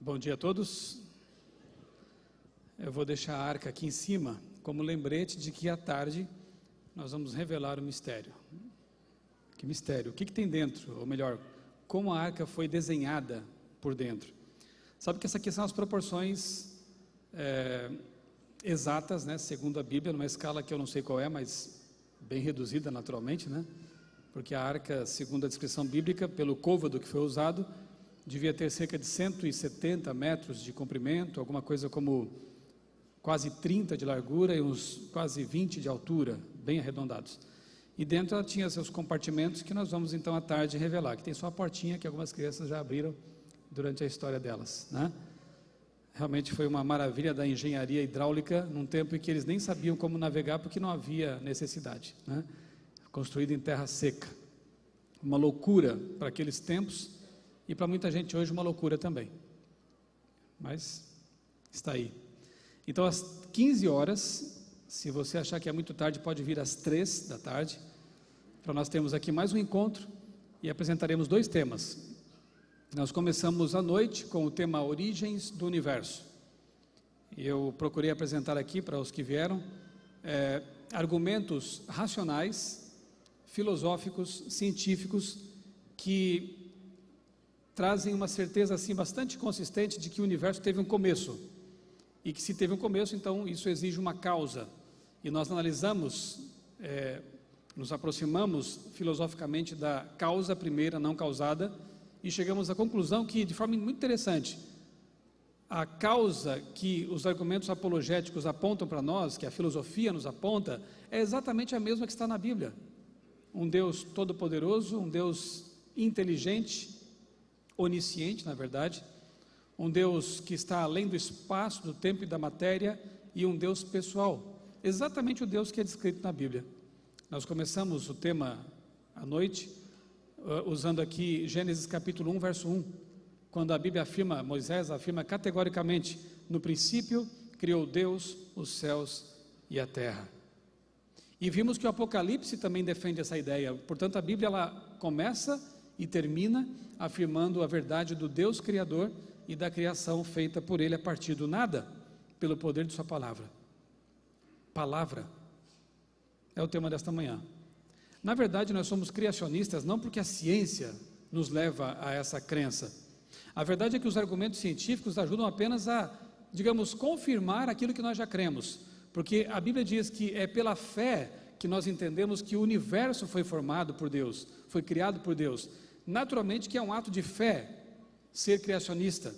Bom dia a todos. Eu vou deixar a arca aqui em cima como lembrete de que à tarde nós vamos revelar o mistério. Que mistério? O que tem dentro? Ou melhor, como a arca foi desenhada por dentro. Sabe que essas aqui são as proporções exatas, né, segundo a Bíblia, numa escala que eu não sei qual é, mas bem reduzida naturalmente, né? Porque a arca, segundo a descrição bíblica, pelo côvado que foi usado, devia ter cerca de 170 metros de comprimento, alguma coisa como quase 30 de largura e uns quase 20 de altura, bem arredondados. E dentro ela tinha seus compartimentos que nós vamos então à tarde revelar, que tem só a portinha que algumas crianças já abriram durante a história delas, né? Realmente foi uma maravilha da engenharia hidráulica, num tempo em que eles nem sabiam como navegar, porque não havia necessidade, né? Construído em terra seca, uma loucura para aqueles tempos, e para muita gente hoje uma loucura também, mas está aí. Então às 15 horas, se você achar que é muito tarde, pode vir às 3 da tarde, para nós termos aqui mais um encontro, e apresentaremos 2 temas. Nós começamos a noite com o tema Origens do Universo. Eu procurei apresentar aqui para os que vieram, argumentos racionais, filosóficos, científicos, que trazem uma certeza assim bastante consistente de que o universo teve um começo, e que se teve um começo, então isso exige uma causa, e nós analisamos, nos aproximamos filosoficamente da causa primeira não causada, e chegamos à conclusão que, de forma muito interessante, a causa que os argumentos apologéticos apontam para nós, que a filosofia nos aponta, é exatamente a mesma que está na Bíblia. Um Deus todo-poderoso, um Deus inteligente, onisciente, na verdade, um Deus que está além do espaço, do tempo e da matéria, e um Deus pessoal, exatamente o Deus que é descrito na Bíblia. Nós começamos o tema à noite, usando aqui Gênesis capítulo 1, verso 1, quando a Bíblia afirma, Moisés afirma categoricamente, no princípio criou Deus os céus e a terra. E vimos que o Apocalipse também defende essa ideia. Portanto, a Bíblia ela começa e termina afirmando a verdade do Deus Criador e da criação feita por Ele a partir do nada, pelo poder de sua palavra. Palavra é o tema desta manhã. Na verdade, nós somos criacionistas não porque a ciência nos leva a essa crença. A verdade é que os argumentos científicos ajudam apenas a, digamos, confirmar aquilo que nós já cremos. Porque a Bíblia diz que é pela fé que nós entendemos que o universo foi formado por Deus, foi criado por Deus. Naturalmente que é um ato de fé ser criacionista.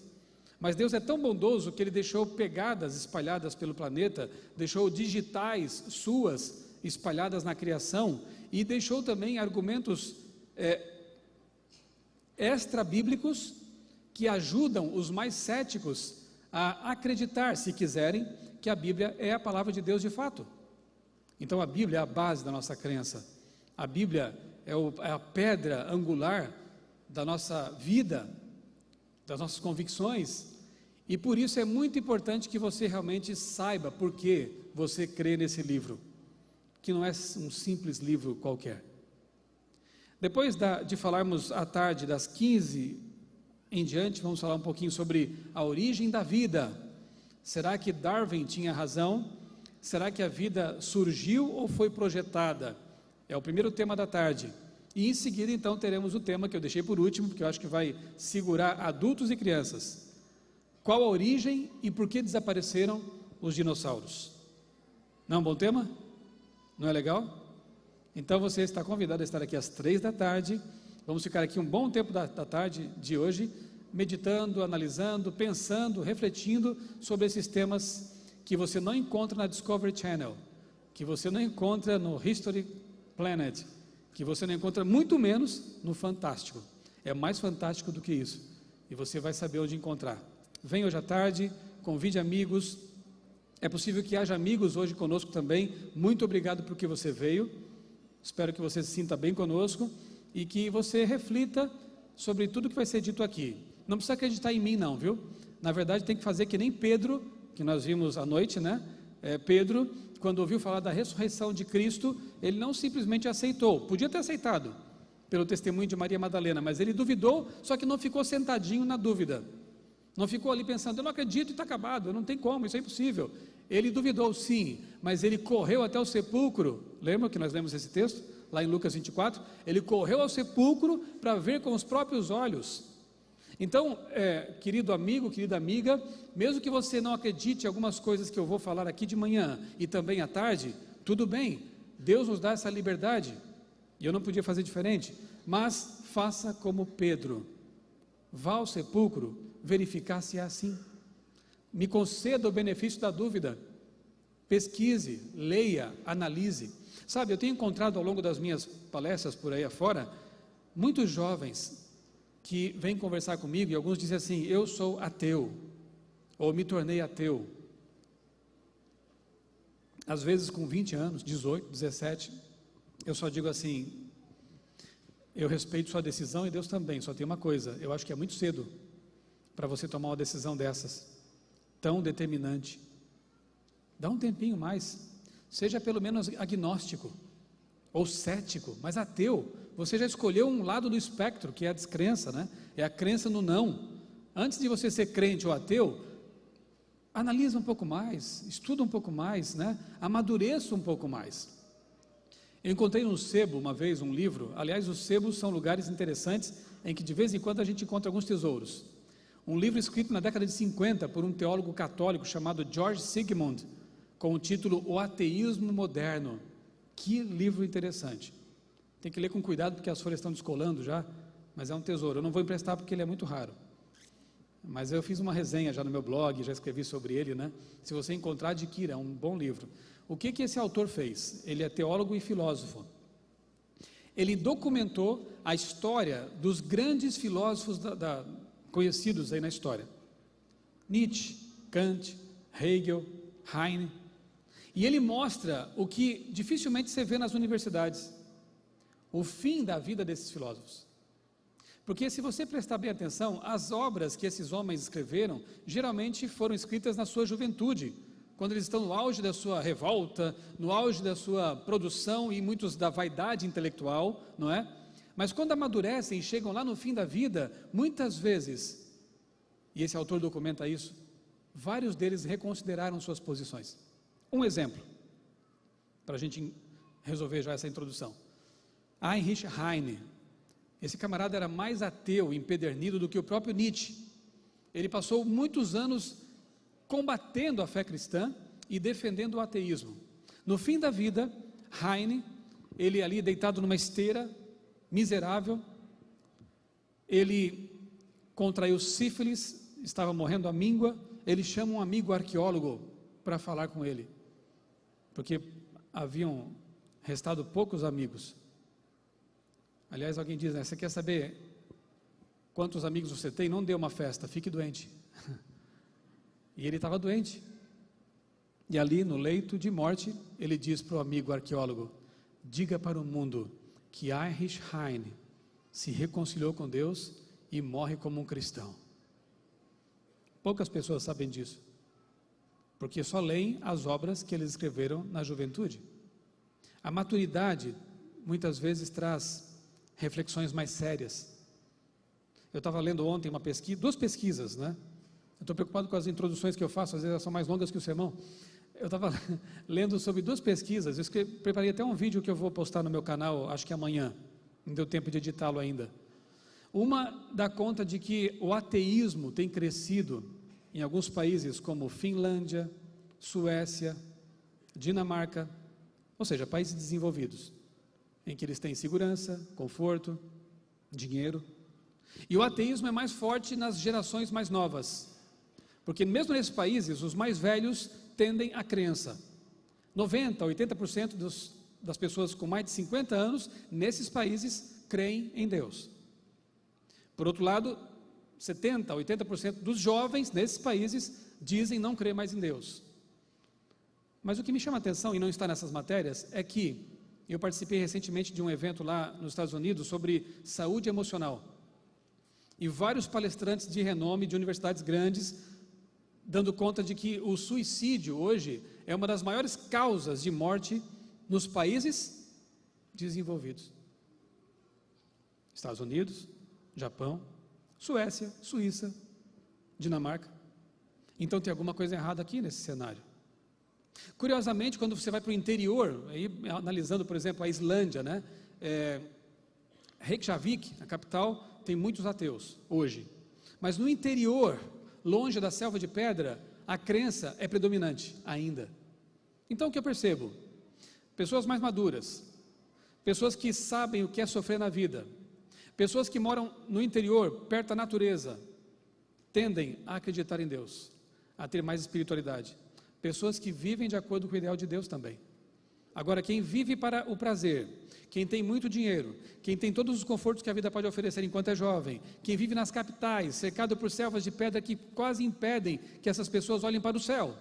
Mas Deus é tão bondoso que Ele deixou pegadas espalhadas pelo planeta, deixou digitais suas espalhadas na criação e deixou também argumentos extra-bíblicos que ajudam os mais céticos a acreditar, se quiserem, que a Bíblia é a palavra de Deus de fato. Então a Bíblia é a base da nossa crença, a Bíblia é a pedra angular da nossa vida, das nossas convicções, e por isso é muito importante que você realmente saiba por que você crê nesse livro, que não é um simples livro qualquer. Depois de falarmos à tarde das 15 em diante, vamos falar um pouquinho sobre a origem da vida. Será que Darwin tinha razão? Será que a vida surgiu ou foi projetada? É o primeiro tema da tarde. E em seguida então teremos o tema que eu deixei por último, porque eu acho que vai segurar adultos e crianças. Qual a origem e por que desapareceram os dinossauros? Não é um bom tema? Não é legal? Então você está convidado a estar aqui às 3 da tarde, vamos ficar aqui um bom tempo da tarde de hoje, meditando, analisando, pensando, refletindo sobre esses temas que você não encontra na Discovery Channel, que você não encontra no History Planet, que você não encontra muito menos no Fantástico. É mais fantástico do que isso, e você vai saber onde encontrar. Venha hoje à tarde, convide amigos. É possível que haja amigos hoje conosco também. Muito obrigado por que você veio. Espero que você se sinta bem conosco e que você reflita sobre tudo que vai ser dito aqui. Não precisa acreditar em mim não, viu? Na verdade tem que fazer que nem Pedro, que nós vimos à noite, né? Pedro, quando ouviu falar da ressurreição de Cristo, ele não simplesmente aceitou. Podia ter aceitado pelo testemunho de Maria Madalena, mas ele duvidou, só que não ficou sentadinho na dúvida. Não ficou ali pensando, eu não acredito e está acabado, não tem como, isso é impossível. Ele duvidou sim, mas ele correu até o sepulcro. Lembra que nós lemos esse texto? Lá em Lucas 24, ele correu ao sepulcro para ver com os próprios olhos. Então, querido amigo, querida amiga, mesmo que você não acredite em algumas coisas que eu vou falar aqui de manhã e também à tarde, tudo bem, Deus nos dá essa liberdade, e eu não podia fazer diferente, mas faça como Pedro, vá ao sepulcro verificar se é assim, me conceda o benefício da dúvida, pesquise, leia, analise. Sabe, eu tenho encontrado ao longo das minhas palestras por aí afora, muitos jovens que vêm conversar comigo e alguns dizem assim, eu sou ateu, ou me tornei ateu. Às vezes com 20 anos, 18, 17, eu só digo assim, eu respeito sua decisão e Deus também, só tem uma coisa, eu acho que é muito cedo para você tomar uma decisão dessas, tão determinante. Dá um tempinho mais, seja pelo menos agnóstico, ou cético, mas ateu. Você já escolheu um lado do espectro, que é a descrença, né? É a crença no não. Antes de você ser crente ou ateu, analisa um pouco mais, estuda um pouco mais, né? Amadureça um pouco mais. Eu encontrei no sebo uma vez um livro, aliás os sebos são lugares interessantes, em que de vez em quando a gente encontra alguns tesouros. Um livro escrito na década de 50 por um teólogo católico chamado George Sigmund, com o título O Ateísmo Moderno. Que livro interessante. Tem que ler com cuidado porque as folhas estão descolando já, mas é um tesouro. Eu não vou emprestar porque ele é muito raro. Mas eu fiz uma resenha já no meu blog, já escrevi sobre ele, né? Se você encontrar, adquira, é um bom livro. O que esse autor fez? Ele é teólogo e filósofo. Ele documentou a história dos grandes filósofos conhecidos aí na história. Nietzsche, Kant, Hegel, Heine. E ele mostra o que dificilmente se vê nas universidades. O fim da vida desses filósofos. Porque se você prestar bem atenção, as obras que esses homens escreveram, geralmente foram escritas na sua juventude, quando eles estão no auge da sua revolta, no auge da sua produção e muitos da vaidade intelectual, não é? Mas quando amadurecem e chegam lá no fim da vida, muitas vezes, e esse autor documenta isso, vários deles reconsideraram suas posições. Um exemplo, para a gente resolver já essa introdução. Heinrich Heine, esse camarada era mais ateu, empedernido do que o próprio Nietzsche. Ele passou muitos anos combatendo a fé cristã e defendendo o ateísmo. No fim da vida, Heine, ele ali deitado numa esteira, miserável, ele contraiu sífilis, estava morrendo à míngua, ele chama um amigo arqueólogo para falar com ele, porque haviam restado poucos amigos. Aliás, alguém diz, né, você quer saber quantos amigos você tem? Não dê uma festa, fique doente. E ele estava doente. E ali no leito de morte, ele diz para o amigo arqueólogo, diga para o mundo que Heinrich Heine se reconciliou com Deus e morre como um cristão. Poucas pessoas sabem disso, porque só leem as obras que eles escreveram na juventude. A maturidade muitas vezes traz reflexões mais sérias. Eu estava lendo ontem uma pesquisa, 2 pesquisas, né? Eu estou preocupado com as introduções que eu faço, às vezes elas são mais longas que o sermão. Eu estava lendo sobre 2 pesquisas, preparei até um vídeo que eu vou postar no meu canal, acho que amanhã, não deu tempo de editá-lo ainda. Uma dá conta de que o ateísmo tem crescido em alguns países como Finlândia, Suécia, Dinamarca, ou seja, países desenvolvidos, em que eles têm segurança, conforto, dinheiro. E o ateísmo é mais forte nas gerações mais novas, porque mesmo nesses países, os mais velhos tendem à crença. 90%, 80% das pessoas com mais de 50 anos, nesses países, creem em Deus. Por outro lado, 70%, 80% dos jovens nesses países dizem não crer mais em Deus. Mas o que me chama a atenção, e não está nessas matérias, é que eu participei recentemente de um evento lá nos Estados Unidos sobre saúde emocional. E vários palestrantes de renome de universidades grandes, dando conta de que o suicídio hoje é uma das maiores causas de morte nos países desenvolvidos. Estados Unidos, Japão, Suécia, Suíça, Dinamarca. Então tem alguma coisa errada aqui nesse cenário. Curiosamente, quando você vai para o interior, aí, analisando, por exemplo, a Islândia, né? Reykjavik, a capital, tem muitos ateus hoje. Mas no interior, longe da selva de pedra, a crença é predominante ainda. Então o que eu percebo? Pessoas mais maduras, pessoas que sabem o que é sofrer na vida, pessoas que moram no interior, perto da natureza, tendem a acreditar em Deus, a ter mais espiritualidade. Pessoas que vivem de acordo com o ideal de Deus também. Agora, quem vive para o prazer, quem tem muito dinheiro, quem tem todos os confortos que a vida pode oferecer enquanto é jovem, quem vive nas capitais, cercado por selvas de pedra que quase impedem que essas pessoas olhem para o céu,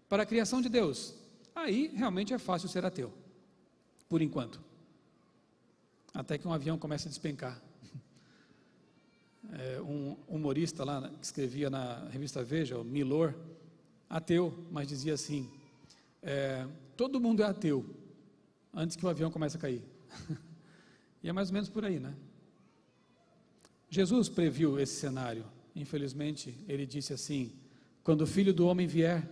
para a criação de Deus, aí realmente é fácil ser ateu, por enquanto, até que um avião comece a despencar. Um humorista lá, que escrevia na revista Veja, o Milor, ateu, mas dizia assim, todo mundo é ateu, antes que o avião comece a cair. E é mais ou menos por aí, né? Jesus previu esse cenário, infelizmente, ele disse assim, quando o Filho do Homem vier,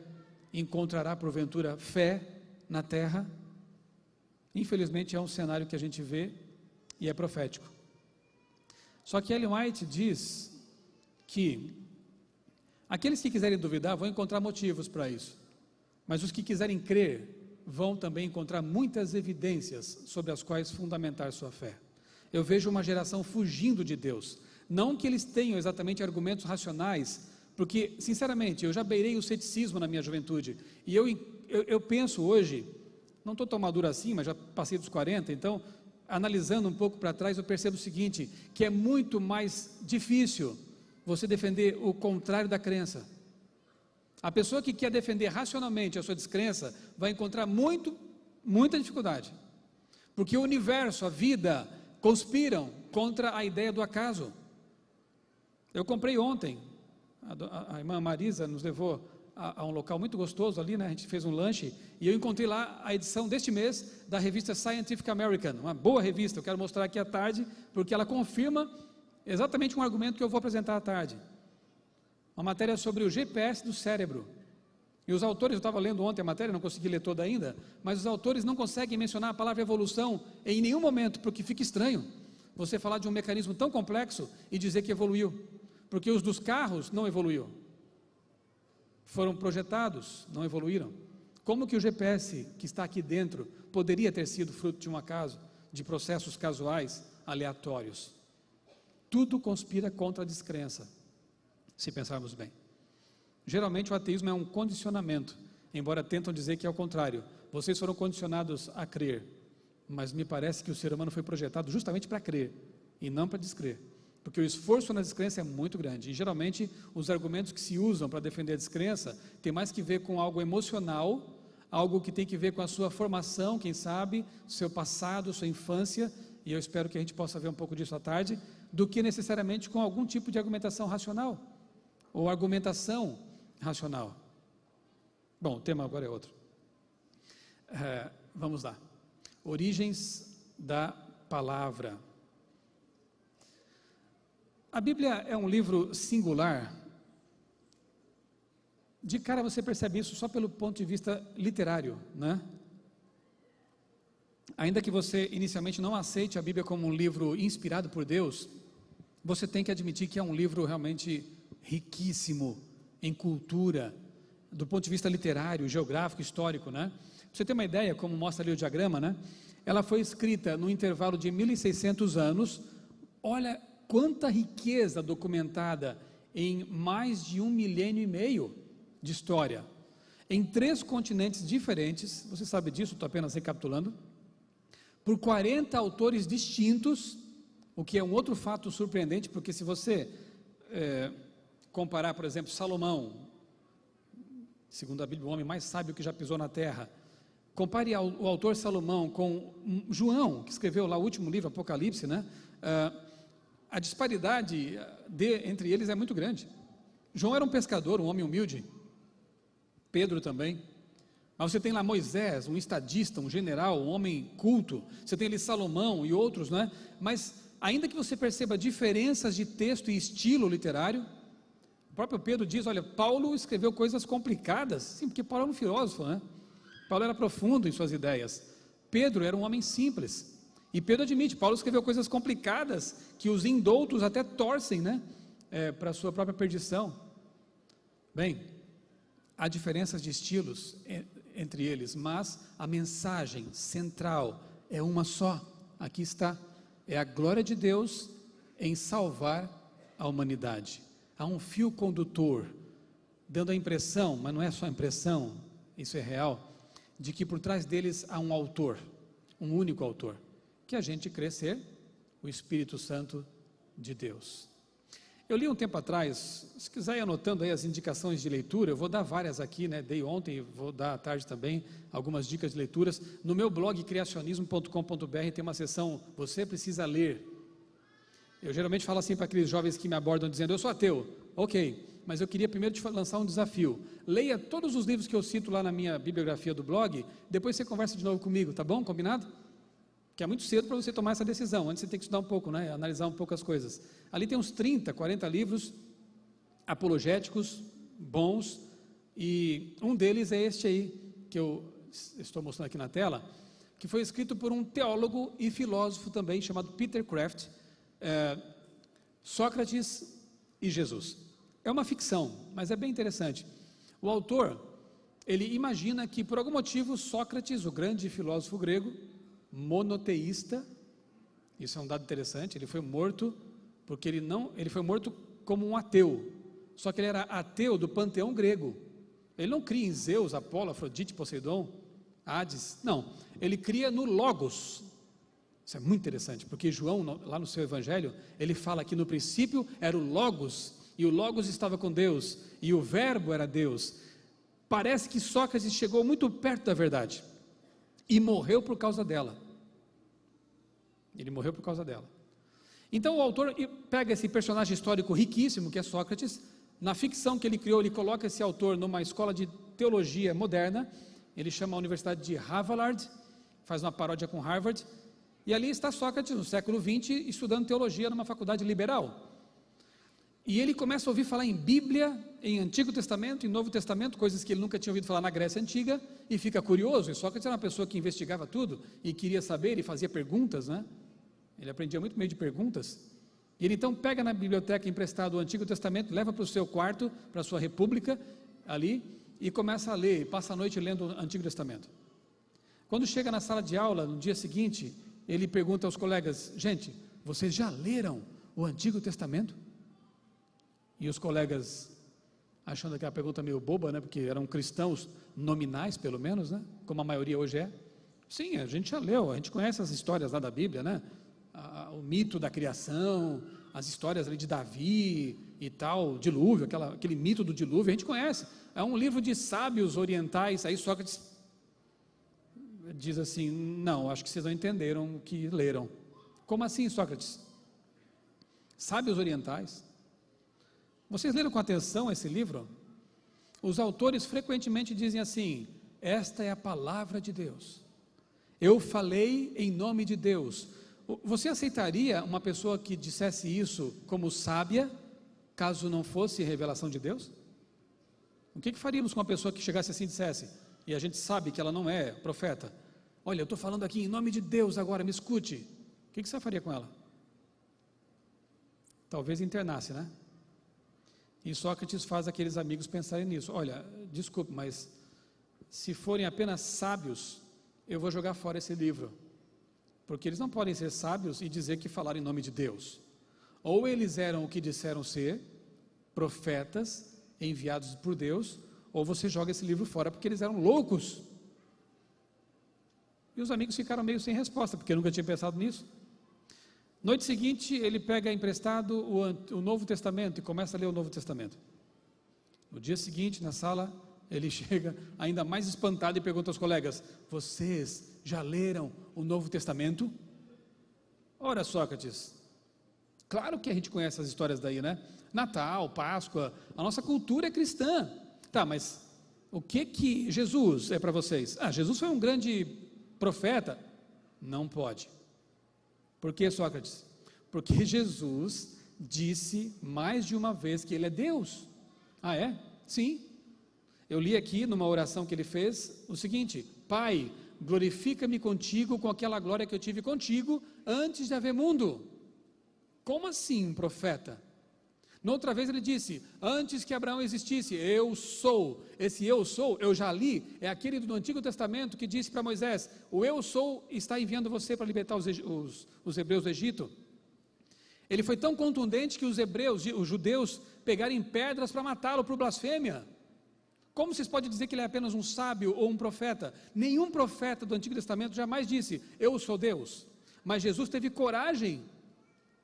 encontrará porventura fé na terra? Infelizmente é um cenário que a gente vê e é profético. Só que Ellen White diz que aqueles que quiserem duvidar vão encontrar motivos para isso, mas os que quiserem crer vão também encontrar muitas evidências sobre as quais fundamentar sua fé. Eu vejo uma geração fugindo de Deus, não que eles tenham exatamente argumentos racionais, porque sinceramente eu já beirei o ceticismo na minha juventude, e eu penso hoje, não estou tão maduro assim, mas já passei dos 40, então analisando um pouco para trás eu percebo o seguinte, que é muito mais difícil você defender o contrário da crença. A pessoa que quer defender racionalmente a sua descrença vai encontrar muita dificuldade, porque o universo, a vida, conspiram contra a ideia do acaso. Eu comprei ontem, a irmã Marisa nos levou a um local muito gostoso ali, né? A gente fez um lanche, e eu encontrei lá a edição deste mês da revista Scientific American, uma boa revista, eu quero mostrar aqui à tarde, porque ela confirma exatamente um argumento que eu vou apresentar à tarde. Uma matéria sobre o GPS do cérebro, e os autores, eu estava lendo ontem a matéria, não consegui ler toda ainda, mas os autores não conseguem mencionar a palavra evolução em nenhum momento, porque fica estranho você falar de um mecanismo tão complexo e dizer que evoluiu, porque os dos carros não evoluíram, foram projetados, não evoluíram. Como que o GPS que está aqui dentro poderia ter sido fruto de um acaso, de processos casuais, aleatórios? Tudo conspira contra a descrença, se pensarmos bem. Geralmente o ateísmo é um condicionamento, embora tentam dizer que é o contrário. Vocês foram condicionados a crer, mas me parece que o ser humano foi projetado justamente para crer, e não para descrer, porque o esforço na descrença é muito grande, e geralmente os argumentos que se usam para defender a descrença tem mais que ver com algo emocional, algo que tem que ver com a sua formação, quem sabe, seu passado, sua infância, e eu espero que a gente possa ver um pouco disso à tarde, do que necessariamente com algum tipo de argumentação racional, ou argumentação racional. Bom, o tema agora é outro. Vamos lá. Origens da palavra. A Bíblia é um livro singular. De cara você percebe isso só pelo ponto de vista literário, né? Ainda que você inicialmente não aceite a Bíblia como um livro inspirado por Deus, você tem que admitir que é um livro realmente riquíssimo em cultura, do ponto de vista literário, geográfico, histórico, né? Pra você ter uma ideia, como mostra ali o diagrama, né? Ela foi escrita no intervalo de 1600 anos, olha quanta riqueza documentada em mais de 1,5 milênio de história, em 3 continentes diferentes, você sabe disso, estou apenas recapitulando, por 40 autores distintos, o que é um outro fato surpreendente, porque se você comparar, por exemplo, Salomão, segundo a Bíblia, o homem mais sábio que já pisou na terra, compare o autor Salomão com João, que escreveu lá o último livro, Apocalipse, né? A disparidade entre eles é muito grande. João era um pescador, um homem humilde, Pedro também, mas você tem lá Moisés, um estadista, um general, um homem culto, você tem ali Salomão e outros, né? Mas ainda que você perceba diferenças de texto e estilo literário, O próprio Pedro diz, olha, Paulo escreveu coisas complicadas, sim, porque Paulo era um filósofo, né? Paulo era profundo em suas ideias. Pedro era um homem simples, e Pedro admite, Paulo escreveu coisas complicadas, que os indoutos até torcem, né? Para a sua própria perdição. Bem, há diferenças de estilos entre eles, mas a mensagem central é uma só, aqui está, é a glória de Deus em salvar a humanidade. Há um fio condutor, dando a impressão, mas não é só impressão, isso é real, de que por trás deles há um autor, um único autor, que a gente crê ser o Espírito Santo de Deus. Eu li um tempo atrás, se quiser ir anotando aí as indicações de leitura, eu vou dar várias aqui, né? Dei ontem, vou dar à tarde também, algumas dicas de leituras. No meu blog criacionismo.com.br tem uma seção, você precisa ler. Eu geralmente falo assim para aqueles jovens que me abordam dizendo, eu sou ateu, ok, mas eu queria primeiro te lançar um desafio. Leia todos os livros que eu cito lá na minha bibliografia do blog, depois você conversa de novo comigo, tá bom? Combinado? Que é muito cedo para você tomar essa decisão, antes você tem que estudar um pouco, né? Analisar um pouco as coisas. Ali tem uns 30, 40 livros apologéticos, bons, e um deles é este aí, que eu estou mostrando aqui na tela, que foi escrito por um teólogo e filósofo também, chamado Peter Kraft, Sócrates e Jesus. É uma ficção, mas é bem interessante. O autor, ele imagina que por algum motivo Sócrates, o grande filósofo grego, monoteísta, isso é um dado interessante, ele foi morto porque ele foi morto como um ateu, só que ele era ateu do panteão grego, ele não cria em Zeus, Apolo, Afrodite, Poseidon, Hades, não, ele cria no Logos. Isso é muito interessante, porque João, lá no seu evangelho, ele fala que no princípio era o Logos, e o Logos estava com Deus, e o verbo era Deus. Parece que Sócrates chegou muito perto da verdade, e morreu por causa dela. Ele morreu por causa dela. Então o autor pega esse personagem histórico riquíssimo, que é Sócrates, na ficção que ele criou, ele coloca esse autor numa escola de teologia moderna, ele chama a Universidade de Harvard, faz uma paródia com Harvard, e ali está Sócrates, no século XX, estudando teologia numa faculdade liberal. E ele começa a ouvir falar em Bíblia, em Antigo Testamento, em Novo Testamento, coisas que ele nunca tinha ouvido falar na Grécia Antiga, e fica curioso, e Sócrates era uma pessoa que investigava tudo, e queria saber, e fazia perguntas, né? Ele aprendia muito meio de perguntas, e ele então pega na biblioteca emprestado o Antigo Testamento, leva para o seu quarto, para a sua república, ali, e começa a ler, e passa a noite lendo o Antigo Testamento. Quando chega na sala de aula, no dia seguinte, ele pergunta aos colegas, gente, vocês já leram o Antigo Testamento? E os colegas, achando aquela pergunta meio boba, né, porque eram cristãos nominais, pelo menos, né, como a maioria hoje é. Sim, a gente já leu, a gente conhece as histórias lá da Bíblia, né, o mito da criação, as histórias ali de Davi e tal, dilúvio, aquele mito do dilúvio, a gente conhece. É um livro de sábios orientais. Aí Sócrates diz assim, não, acho que vocês não entenderam o que leram. Como assim, Sócrates? Sábios orientais? Vocês leram com atenção esse livro? Os autores frequentemente dizem assim, esta é a palavra de Deus, eu falei em nome de Deus. Você aceitaria uma pessoa que dissesse isso como sábia, caso não fosse revelação de Deus? O que faríamos com uma pessoa que chegasse assim e dissesse, e a gente sabe que ela não é profeta, olha, eu estou falando aqui em nome de Deus agora, me escute, o que você faria com ela? Talvez internasse, né? E Sócrates faz aqueles amigos pensarem nisso, olha, desculpe, mas se forem apenas sábios, eu vou jogar fora esse livro, porque eles não podem ser sábios e dizer que falaram em nome de Deus, ou eles eram o que disseram ser, profetas enviados por Deus, ou você joga esse livro fora porque eles eram loucos. E os amigos ficaram meio sem resposta, porque nunca tinham pensado nisso. Noite seguinte, ele pega emprestado o Novo Testamento e começa a ler o Novo Testamento. No dia seguinte, na sala, ele chega ainda mais espantado e pergunta aos colegas, vocês já leram o Novo Testamento? Ora, Sócrates, claro que a gente conhece as histórias daí, né? Natal, Páscoa, a nossa cultura é cristã. Tá, mas o que Jesus é para vocês? Jesus foi um grande profeta. Não pode. Por que, Sócrates? Porque Jesus disse mais de uma vez que ele é Deus. Ah, é? Sim. Eu li aqui numa oração que ele fez o seguinte: Pai, glorifica-me contigo com aquela glória que eu tive contigo antes de haver mundo. Como assim, profeta? Noutra vez ele disse: antes que Abraão existisse, eu sou. Esse eu sou, eu já li, é aquele do Antigo Testamento que disse para Moisés: o eu sou está enviando você para libertar os hebreus do Egito. Ele foi tão contundente que os judeus pegaram pedras para matá-lo por blasfêmia. Como vocês podem dizer que ele é apenas um sábio ou um profeta? Nenhum profeta do Antigo Testamento jamais disse: eu sou Deus. Mas Jesus teve coragem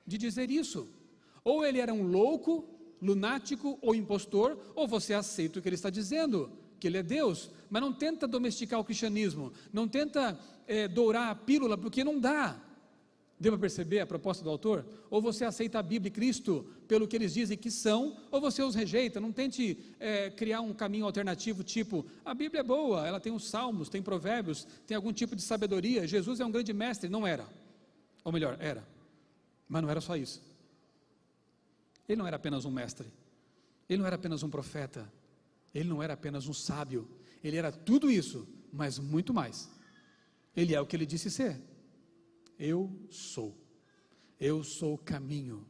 de dizer isso. Ou ele era um louco, lunático ou impostor, ou você aceita o que ele está dizendo, que ele é Deus, mas não tenta domesticar o cristianismo, não tenta dourar a pílula, porque não dá. Deu para perceber a proposta do autor? Ou você aceita a Bíblia e Cristo pelo que eles dizem que são, ou você os rejeita. Não tente criar um caminho alternativo, tipo, a Bíblia é boa, ela tem os salmos, tem provérbios, tem algum tipo de sabedoria, Jesus é um grande mestre. Não era, ou melhor, era, mas não era só isso. Ele não era apenas um mestre, ele não era apenas um profeta, ele não era apenas um sábio, ele era tudo isso, mas muito mais. Ele é o que ele disse ser. Eu sou o caminho,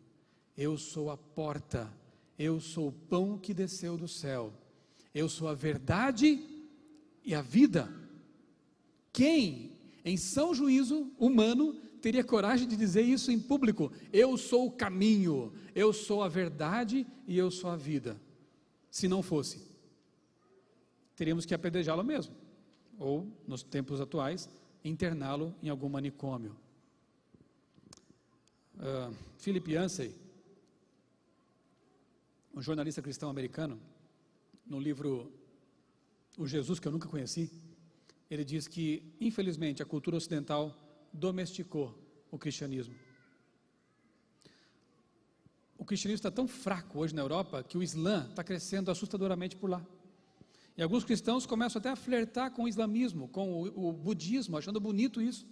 eu sou a porta, eu sou o pão que desceu do céu, eu sou a verdade e a vida. Quem, em são juízo humano, teria coragem de dizer isso em público? Eu sou o caminho, eu sou a verdade e eu sou a vida. Se não fosse, teríamos que apedrejá-lo mesmo, ou, nos tempos atuais, interná-lo em algum manicômio. Philip Yancey, um jornalista cristão americano, no livro O Jesus que eu nunca conheci, ele diz que, infelizmente, a cultura ocidental domesticou o cristianismo. O cristianismo está tão fraco hoje na Europa que o Islã está crescendo assustadoramente por lá. E alguns cristãos começam até a flertar com o islamismo, com o budismo, achando bonito isso,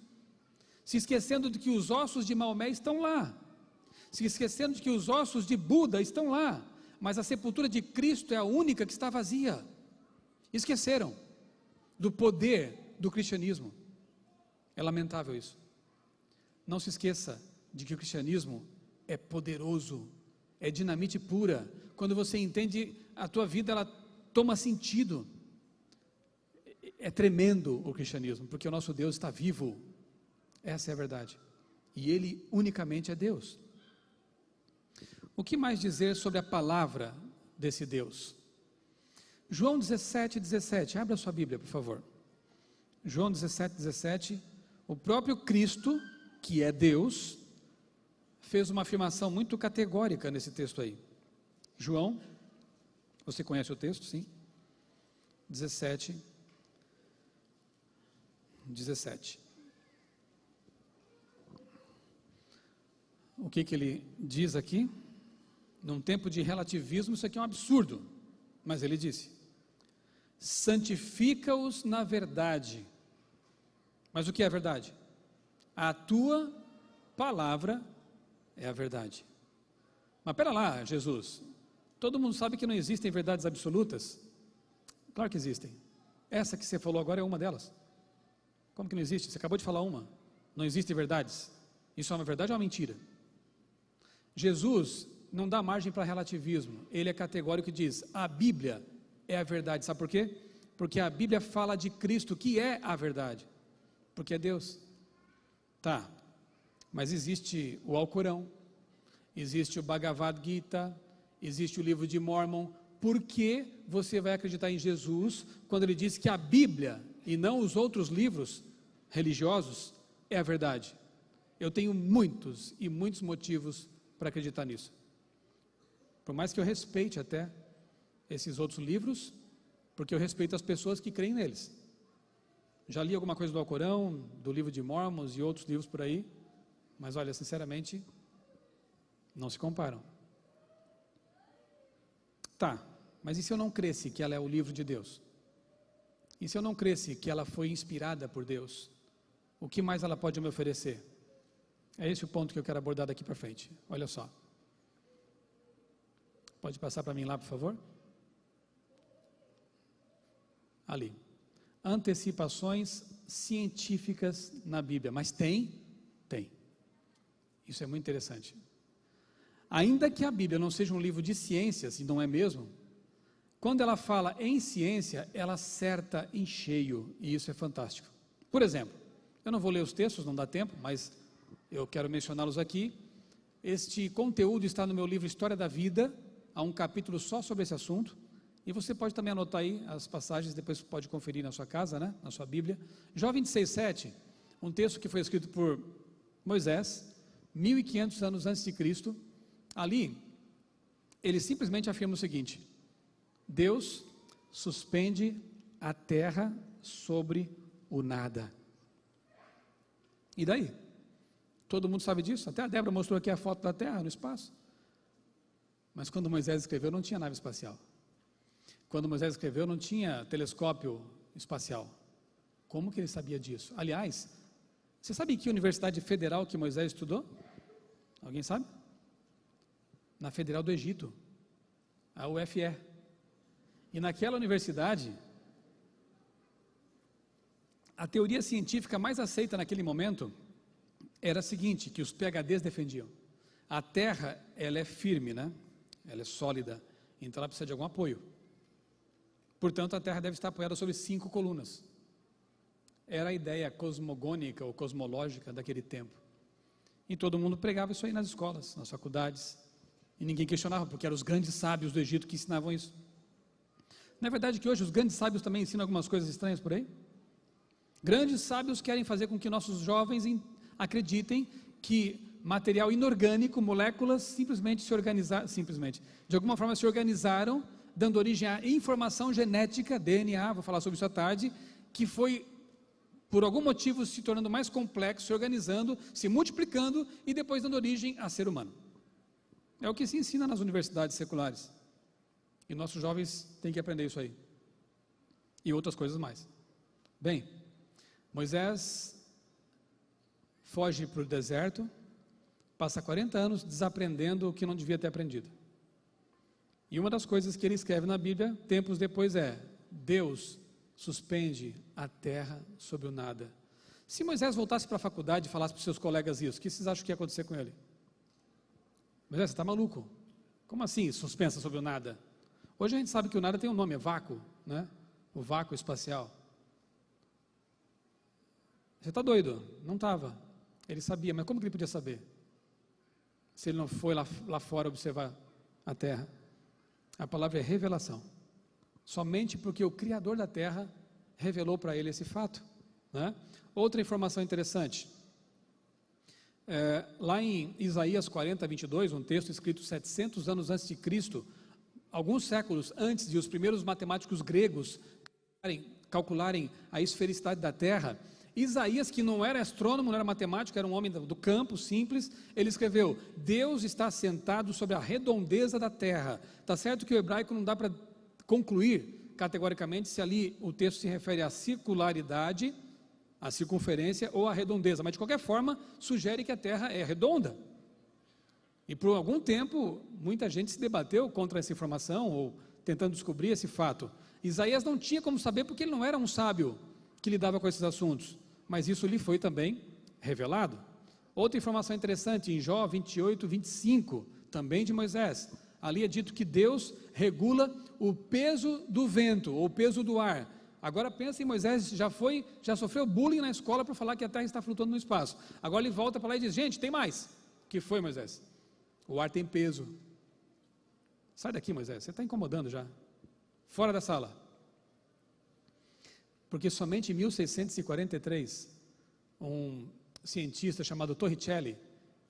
se esquecendo de que os ossos de Maomé estão lá, se esquecendo de que os ossos de Buda estão lá, mas a sepultura de Cristo é a única que está vazia. Esqueceram do poder do cristianismo. É lamentável isso. Não se esqueça de que o cristianismo é poderoso, é dinamite pura. Quando você entende, a tua vida ela toma sentido. É tremendo o cristianismo, porque o nosso Deus está vivo. Essa é a verdade. E Ele unicamente é Deus. O que mais dizer sobre a palavra desse Deus? João 17:17, abra sua Bíblia, por favor. João 17:17, o próprio Cristo, que é Deus, fez uma afirmação muito categórica nesse texto aí. João, você conhece o texto, sim? 17. O que ele diz aqui? Num tempo de relativismo, isso aqui é um absurdo, mas ele disse: santifica-os na verdade. Mas o que é a verdade? A tua palavra é a verdade. Mas pera lá, Jesus, todo mundo sabe que não existem verdades absolutas? Claro que existem. Essa que você falou agora é uma delas. Como que não existe? Você acabou de falar uma. Não existem verdades. Isso é uma verdade ou uma mentira? Jesus não dá margem para relativismo. Ele é categórico e diz: a Bíblia é a verdade. Sabe por quê? Porque a Bíblia fala de Cristo, que é a verdade. Porque é Deus. Tá, mas existe o Alcorão, existe o Bhagavad Gita, existe o livro de Mórmon. Por que você vai acreditar em Jesus quando ele diz que a Bíblia e não os outros livros religiosos é a verdade? Eu tenho muitos e muitos motivos para acreditar nisso. Por mais que eu respeite até esses outros livros, porque eu respeito as pessoas que creem neles. Já li alguma coisa do Alcorão, do livro de Mórmon e outros livros por aí, mas olha, sinceramente, não se comparam. Tá, mas e se eu não cresce que ela é o livro de Deus? E se eu não cresce que ela foi inspirada por Deus? O que mais ela pode me oferecer? É esse o ponto que eu quero abordar daqui para frente. Olha só. Pode passar para mim lá, por favor? ali. Antecipações científicas na Bíblia, mas tem. Isso é muito interessante. Ainda que a Bíblia não seja um livro de ciências, e não é mesmo, quando ela fala em ciência, ela acerta em cheio, e isso é fantástico. Por exemplo, eu não vou ler os textos, não dá tempo, mas eu quero mencioná-los aqui. Este conteúdo está no meu livro História da Vida, há um capítulo só sobre esse assunto, e você pode também anotar aí as passagens, depois pode conferir na sua casa, né, na sua Bíblia. Jó 26:7, um texto que foi escrito por Moisés, 1500 anos antes de Cristo. Ali, ele simplesmente afirma o seguinte: Deus suspende a terra sobre o nada. E daí? Todo mundo sabe disso? Até a Débora mostrou aqui a foto da terra no espaço. Mas quando Moisés escreveu, não tinha nave espacial. Quando Moisés escreveu, não tinha telescópio espacial. Como que ele sabia disso? Aliás, você sabe em que universidade federal que Moisés estudou? Alguém sabe? Na Federal do Egito, a UFE. E naquela universidade, a teoria científica mais aceita naquele momento era a seguinte, que os PhDs defendiam: a Terra, ela é firme, né? Ela é sólida, então ela precisa de algum apoio. Portanto, a Terra deve estar apoiada sobre 5 colunas. Era a ideia cosmogônica ou cosmológica daquele tempo. E todo mundo pregava isso aí nas escolas, nas faculdades, e ninguém questionava, porque eram os grandes sábios do Egito que ensinavam isso. Não é verdade que hoje os grandes sábios também ensinam algumas coisas estranhas por aí? Grandes sábios querem fazer com que nossos jovens acreditem que material inorgânico, moléculas, de alguma forma se organizaram, dando origem à informação genética, DNA, vou falar sobre isso à tarde, que foi, por algum motivo, se tornando mais complexo, se organizando, se multiplicando e depois dando origem a ser humano. É o que se ensina nas universidades seculares. E nossos jovens têm que aprender isso aí. E outras coisas mais. Bem, Moisés foge para o deserto, passa 40 anos desaprendendo o que não devia ter aprendido. E uma das coisas que ele escreve na Bíblia, tempos depois, é: Deus suspende a terra sobre o nada. Se Moisés voltasse para a faculdade e falasse para os seus colegas isso, o que vocês acham que ia acontecer com ele? Moisés, você está maluco? Como assim, suspensa sobre o nada? Hoje a gente sabe que o nada tem um nome, é vácuo, né? O vácuo espacial. Você está doido? Não estava. Ele sabia, mas como que ele podia saber? Se ele não foi lá fora observar a terra. A palavra é revelação. Somente porque o Criador da terra revelou para ele esse fato, né? Outra informação interessante. Lá em Isaías 40:22, um texto escrito 700 anos antes de Cristo, alguns séculos antes de os primeiros matemáticos gregos calcularem a esfericidade da Terra, Isaías, que não era astrônomo, não era matemático, era um homem do campo simples, ele escreveu: Deus está sentado sobre a redondeza da terra. Está certo que o hebraico não dá para concluir categoricamente se ali o texto se refere à circularidade, à circunferência ou à redondeza, mas de qualquer forma sugere que a terra é redonda. E por algum tempo muita gente se debateu contra essa informação ou tentando descobrir esse fato. Isaías não tinha como saber porque ele não era um sábio que lidava com esses assuntos, mas isso lhe foi também revelado. Outra informação interessante, em Jó 28:25, também de Moisés, ali é dito que Deus regula o peso do vento, ou o peso do ar. Agora pensa em Moisés, já sofreu bullying na escola por falar que a terra está flutuando no espaço. Agora ele volta para lá e diz: gente, tem mais. O que foi, Moisés? O ar tem peso. Sai daqui, Moisés, você está incomodando já. Fora da sala. Porque somente em 1643, um cientista chamado Torricelli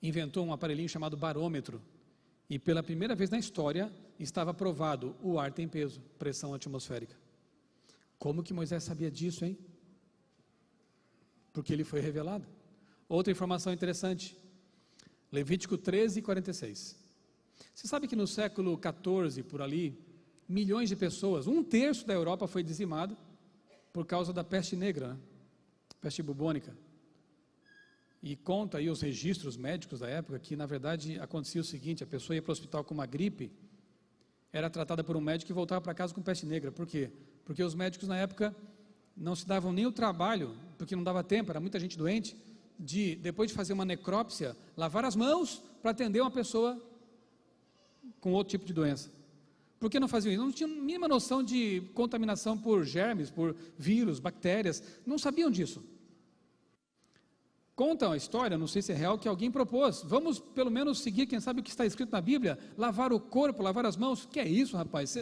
inventou um aparelhinho chamado barômetro, e pela primeira vez na história estava provado: o ar tem peso, pressão atmosférica. Como que Moisés sabia disso, hein? Porque ele foi revelado. Outra informação interessante, Levítico 13:46. Você sabe que no século 14, por ali, milhões de pessoas, 1/3 da Europa foi dizimado por causa da peste negra, né? Peste bubônica. E conta aí os registros médicos da época que na verdade acontecia o seguinte: a pessoa ia para o hospital com uma gripe era tratada por um médico e voltava para casa com peste negra. Por quê? Porque os médicos na época não se davam nem o trabalho, porque não dava tempo, era muita gente doente, de, depois de fazer uma necrópsia, lavar as mãos para atender uma pessoa com outro tipo de doença. Por que não faziam isso? Não tinham a mínima noção de contaminação por germes, por vírus, bactérias, não sabiam disso. Contam a história, não sei se é real, que alguém propôs, vamos pelo menos seguir, quem sabe o que está escrito na Bíblia, lavar o corpo, lavar as mãos. Que é isso, rapaz?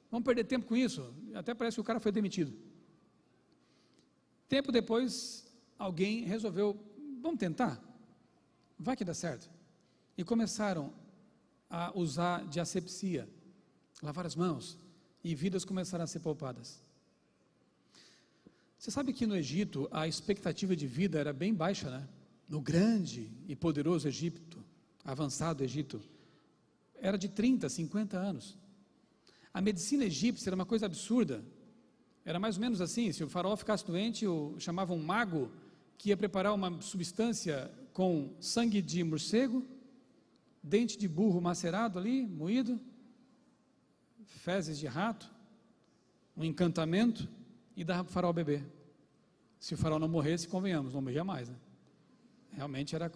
Vamos perder tempo com isso? Até parece que o cara foi demitido. Tempo depois, alguém resolveu, vamos tentar? Vai que dá certo. E começaram a usar de asepsia, lavar as mãos, e vidas começaram a ser poupadas. Você sabe que no Egito a expectativa de vida era bem baixa, né? No grande e poderoso Egito, avançado Egito, era de 30, 50 anos. A medicina egípcia era uma coisa absurda. Era mais ou menos assim, se o faraó ficasse doente, chamavam um mago que ia preparar uma substância com sangue de morcego, dente de burro macerado ali, moído, fezes de rato, um encantamento, e dava para o faraó beber. Se o faraó não morresse, convenhamos, não morria mais, né? Realmente era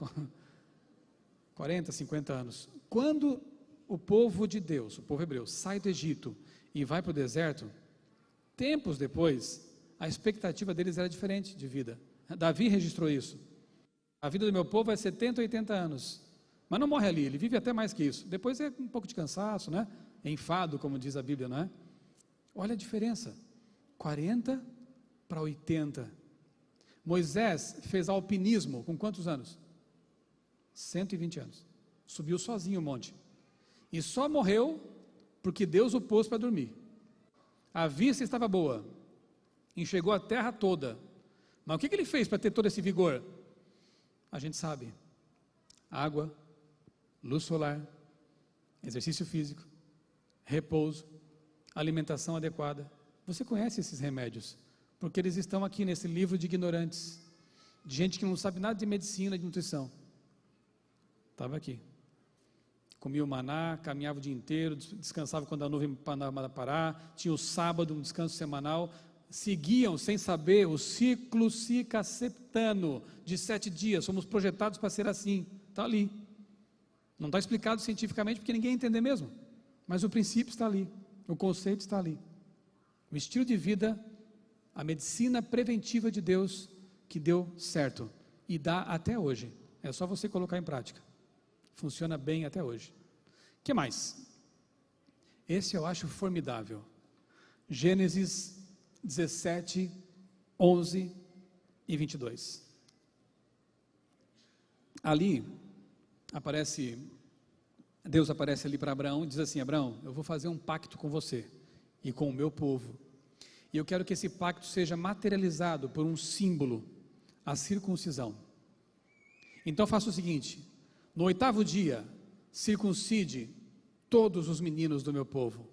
40, 50 anos. Quando o povo de Deus, o povo hebreu, sai do Egito e vai para o deserto, tempos depois, a expectativa deles era diferente de vida. Davi registrou isso. A vida do meu povo é 70, 80 anos, mas não morre ali, ele vive até mais que isso. Depois é um pouco de cansaço, né? Enfado, como diz a Bíblia, não é? Olha a diferença, 40 para 80. Moisés fez alpinismo com quantos anos? 120 anos. Subiu sozinho o monte. E só morreu porque Deus o pôs para dormir. A vista estava boa, enxergou a terra toda. Mas o que ele fez para ter todo esse vigor? A gente sabe. Água, luz solar, exercício físico, repouso, alimentação adequada. Você conhece esses remédios, porque eles estão aqui nesse livro de ignorantes, de gente que não sabe nada de medicina, de nutrição. Estava aqui. Comia o maná, caminhava o dia inteiro, descansava quando a nuvem parar, tinha o sábado, um descanso semanal, seguiam sem saber o ciclo circaseptano de 7 dias, somos projetados para ser assim, está ali. Não está explicado cientificamente porque ninguém entende mesmo, mas o princípio está ali, o conceito está ali. O estilo de vida, a medicina preventiva de Deus que deu certo e dá até hoje, é só você colocar em prática, funciona bem até hoje. O que mais? Esse eu acho formidável, Gênesis 17, 11 e 22. Ali, Deus aparece ali para Abraão e diz assim: Abraão, eu vou fazer um pacto com você e com o meu povo, e eu quero que esse pacto seja materializado por um símbolo, a circuncisão. Então faça o seguinte, no 8º dia, circuncide todos os meninos do meu povo.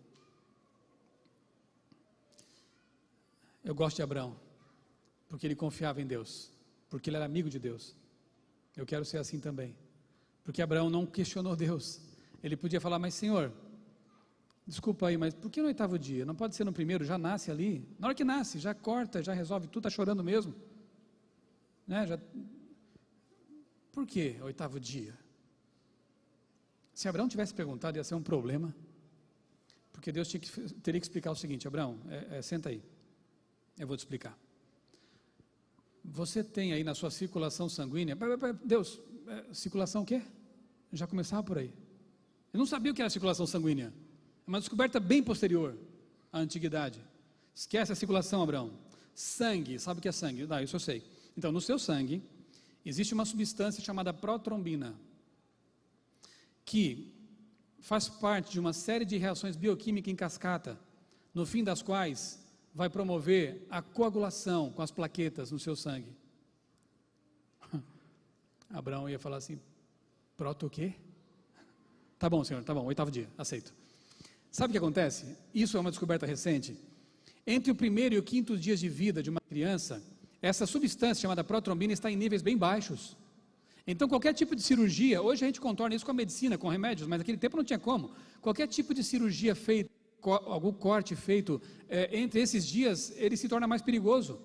Eu gosto de Abraão, porque ele confiava em Deus, porque ele era amigo de Deus. Eu quero ser assim também, porque Abraão não questionou Deus. Ele podia falar, mas Senhor, desculpa aí, mas por que no 8º dia? Não pode ser no primeiro, já nasce ali. Na hora que nasce, já corta, já resolve tudo, está chorando mesmo, né? Por que 8º dia? Se Abraão tivesse perguntado, ia ser um problema, porque Deus teria que explicar o seguinte: Abraão, senta aí, eu vou te explicar. Você tem aí na sua circulação sanguínea, Deus, circulação o quê? Já começava por aí. Eu não sabia o que era circulação sanguínea, é uma descoberta bem posterior à antiguidade. Esquece a circulação, Abraão. Sangue, sabe o que é sangue? Isso eu sei. Então, no seu sangue, existe uma substância chamada protrombina, que faz parte de uma série de reações bioquímicas em cascata, no fim das quais vai promover a coagulação com as plaquetas no seu sangue. Abraão ia falar assim, proto o quê? Tá bom, Senhor, tá bom, 8º dia, aceito. Sabe o que acontece? Isso é uma descoberta recente. Entre o 1º e o 5º dias de vida de uma criança, essa substância chamada protrombina está em níveis bem baixos. Então, qualquer tipo de cirurgia, hoje a gente contorna isso com a medicina, com remédios, mas naquele tempo não tinha como. Qualquer tipo de cirurgia feita, algum corte feito entre esses dias, ele se torna mais perigoso,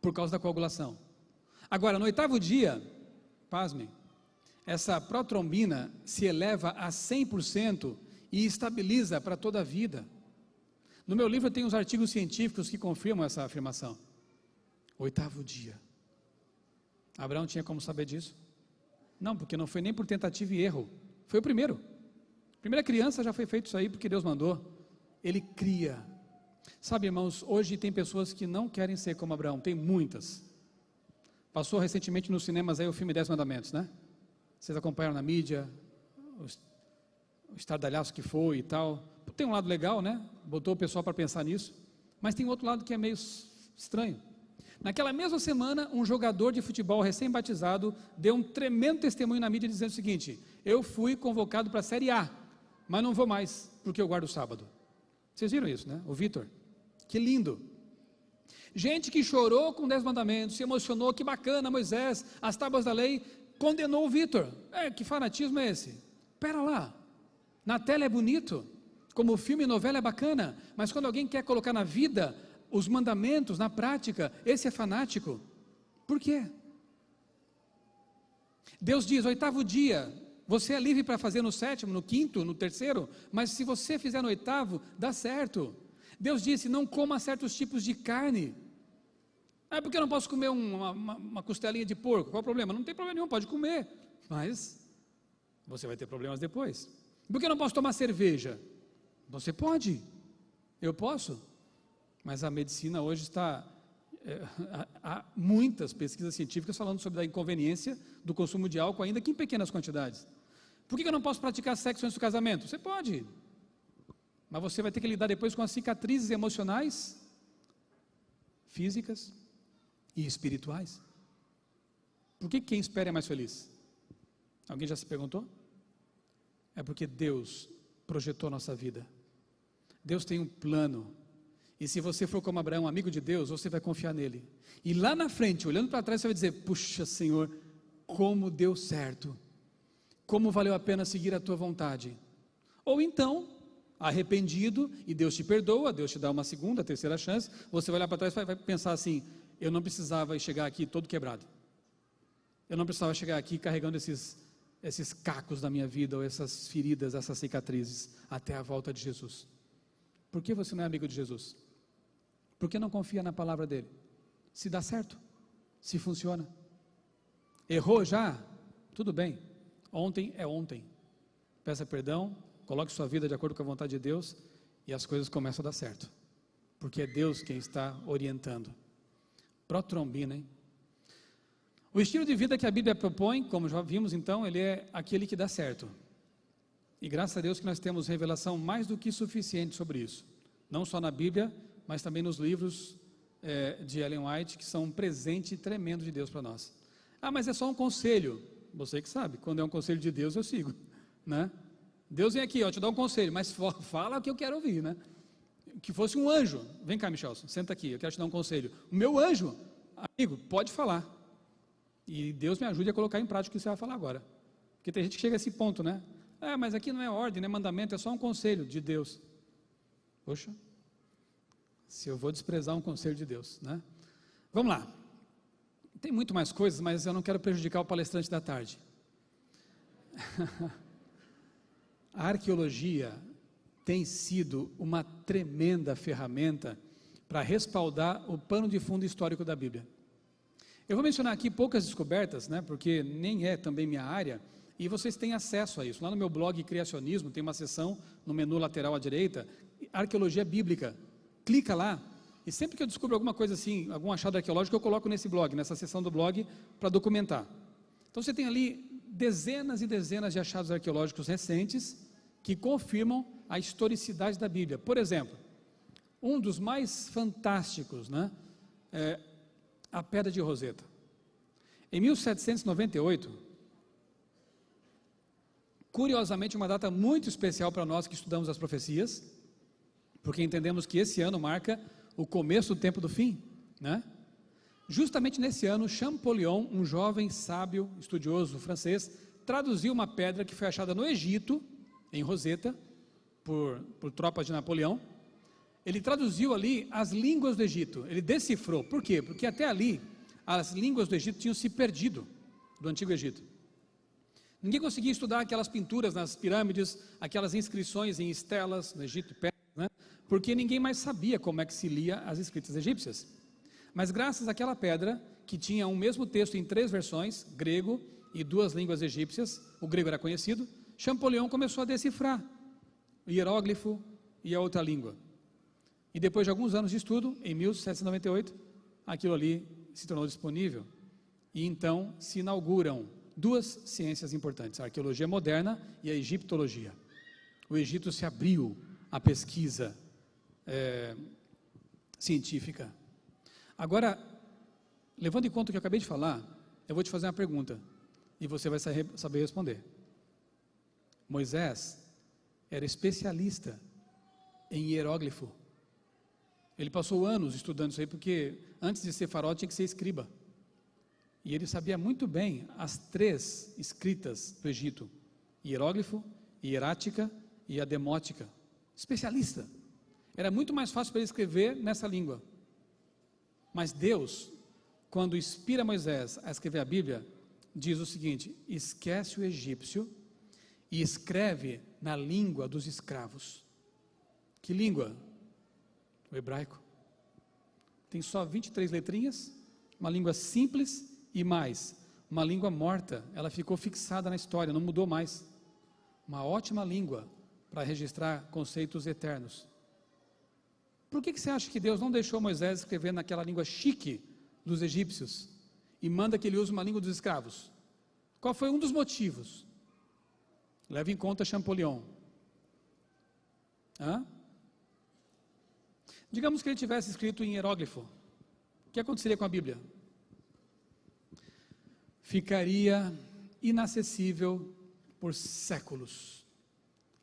por causa da coagulação. Agora, no 8º dia, pasmem, essa protrombina se eleva a 100% e estabiliza para toda a vida. No meu livro tem uns artigos científicos que confirmam essa afirmação. 8º dia. Abraão tinha como saber disso? Não, porque não foi nem por tentativa e erro. Foi o primeiro. Primeira criança já foi feito isso aí porque Deus mandou. Ele cria. Sabe, irmãos, hoje tem pessoas que não querem ser como Abraão. Tem muitas. Passou recentemente nos cinemas aí o filme 10 Mandamentos, né? Vocês acompanharam na mídia, o estardalhaço que foi e tal. Tem um lado legal, né? Botou o pessoal para pensar nisso. Mas tem outro lado que é meio estranho. Naquela mesma semana, um jogador de futebol recém-batizado deu um tremendo testemunho na mídia dizendo o seguinte: eu fui convocado para a Série A, mas não vou mais, porque eu guardo o sábado. Vocês viram isso, né? O Vitor. Que lindo. Gente que chorou com 10 mandamentos, se emocionou, que bacana, Moisés, as tábuas da lei, condenou o Vitor. Que fanatismo é esse? Pera lá, na tela é bonito, como filme e novela é bacana, mas quando alguém quer colocar na vida os mandamentos, na prática, esse é fanático. Por quê? Deus diz, 8º dia, você é livre para fazer no 7º, no 5º, no 3º, mas se você fizer no 8º, dá certo. Deus disse, não coma certos tipos de carne. Porque eu não posso comer uma costelinha de porco, qual o problema? Não tem problema nenhum, pode comer, mas você vai ter problemas depois. Por que eu não posso tomar cerveja? Você pode, eu posso, mas a medicina hoje está, há muitas pesquisas científicas falando sobre a inconveniência do consumo de álcool, ainda que em pequenas quantidades. Por que eu não posso praticar sexo antes do casamento? Você pode, mas você vai ter que lidar depois com as cicatrizes emocionais, físicas e espirituais. Por que quem espera é mais feliz? Alguém já se perguntou? É porque Deus projetou a nossa vida. Deus tem um plano. E se você for como Abraão, amigo de Deus, você vai confiar nele. E lá na frente, olhando para trás, você vai dizer, puxa Senhor, como deu certo. Como valeu a pena seguir a tua vontade. Ou então, arrependido, e Deus te perdoa, Deus te dá uma segunda, terceira chance, você vai olhar para trás e vai pensar assim, eu não precisava chegar aqui todo quebrado. Eu não precisava chegar aqui carregando esses cacos da minha vida, ou essas feridas, essas cicatrizes, até a volta de Jesus. Por que você não é amigo de Jesus? Por que não confia na palavra dele? Se dá certo, se funciona. Errou já? Tudo bem, ontem é ontem. Peça perdão, coloque sua vida de acordo com a vontade de Deus, e as coisas começam a dar certo, porque é Deus quem está orientando. Protrombina, hein? O estilo de vida que a Bíblia propõe, como já vimos então, ele é aquele que dá certo. E graças a Deus que nós temos revelação mais do que suficiente sobre isso. Não só na Bíblia, mas também nos livros de Ellen White, que são um presente tremendo de Deus para nós. Mas é só um conselho. Você que sabe, quando é um conselho de Deus eu sigo, né? Deus vem aqui, te dá um conselho, mas fala o que eu quero ouvir, né? Que fosse um anjo. Vem cá, Michelson, senta aqui, eu quero te dar um conselho. O meu anjo, amigo, pode falar. E Deus me ajude a colocar em prática o que você vai falar agora. Porque tem gente que chega a esse ponto, né? Mas aqui não é ordem, não é mandamento, é só um conselho de Deus. Poxa, se eu vou desprezar um conselho de Deus, né? Vamos lá. Tem muito mais coisas, mas eu não quero prejudicar o palestrante da tarde. A arqueologia tem sido uma tremenda ferramenta para respaldar o pano de fundo histórico da Bíblia. Eu vou mencionar aqui poucas descobertas, né, porque nem é também minha área, e vocês têm acesso a isso. Lá no meu blog Criacionismo tem uma seção no menu lateral à direita, Arqueologia Bíblica. Clica lá, e sempre que eu descubro alguma coisa assim, algum achado arqueológico, eu coloco nesse blog, nessa seção do blog, para documentar. Então você tem ali dezenas e dezenas de achados arqueológicos recentes que confirmam a historicidade da Bíblia. Por exemplo, um dos mais fantásticos, né, é a Pedra de Roseta. Em 1798, curiosamente uma data muito especial para nós que estudamos as profecias, porque entendemos que esse ano marca o começo do tempo do fim, né? Justamente nesse ano, Champollion, um jovem sábio, estudioso francês, traduziu uma pedra que foi achada no Egito, em Roseta, por tropas de Napoleão. Ele traduziu ali as línguas do Egito, ele decifrou. Por quê? Porque até ali, as línguas do Egito tinham se perdido, do Antigo Egito. Ninguém conseguia estudar aquelas pinturas nas pirâmides, aquelas inscrições em estelas no Egito, né? Porque ninguém mais sabia como é que se lia as escritas egípcias. Mas graças àquela pedra, que tinha um mesmo texto em 3 versões, grego e 2 línguas egípcias, o grego era conhecido, Champollion começou a decifrar o hieróglifo e a outra língua. E depois de alguns anos de estudo, em 1798, aquilo ali se tornou disponível. E então se inauguram 2 ciências importantes, a arqueologia moderna e a egiptologia. O Egito se abriu à pesquisa científica. Agora, levando em conta o que eu acabei de falar, eu vou te fazer uma pergunta, e você vai saber responder. Moisés era especialista em hieróglifo. Ele passou anos estudando isso aí, porque antes de ser faraó tinha que ser escriba. E ele sabia muito bem as 3 escritas do Egito: hieróglifo, hierática e a demótica. Especialista. Era muito mais fácil para ele escrever nessa língua. Mas Deus, quando inspira Moisés a escrever a Bíblia, diz o seguinte: esquece o egípcio e escreve na língua dos escravos. Que língua? O hebraico. Tem só 23 letrinhas, uma língua simples e mais, uma língua morta. Ela ficou fixada na história, não mudou mais. Uma ótima língua para registrar conceitos eternos. Por que você acha que Deus não deixou Moisés escrever naquela língua chique dos egípcios e manda que ele use uma língua dos escravos? Qual foi um dos motivos? Leve em conta Champollion. Digamos que ele tivesse escrito em hieróglifo. O que aconteceria com a Bíblia? Ficaria inacessível por séculos,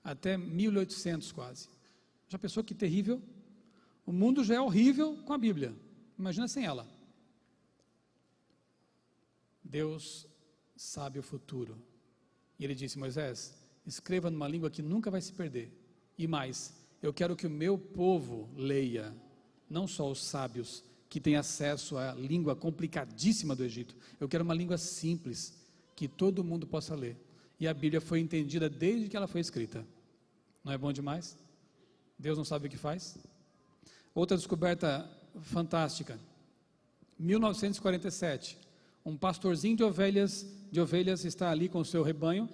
até 1800 quase. Já pensou que terrível? O mundo já é horrível com a Bíblia, imagina sem ela. Deus sabe o futuro, e ele disse: Moisés, escreva numa língua que nunca vai se perder, e mais, eu quero que o meu povo leia, não só os sábios, que têm acesso à língua complicadíssima do Egito. Eu quero uma língua simples, que todo mundo possa ler, e a Bíblia foi entendida desde que ela foi escrita. Não é bom demais? Deus não sabe o que faz? Outra descoberta fantástica, 1947, um pastorzinho de ovelhas está ali com o seu rebanho,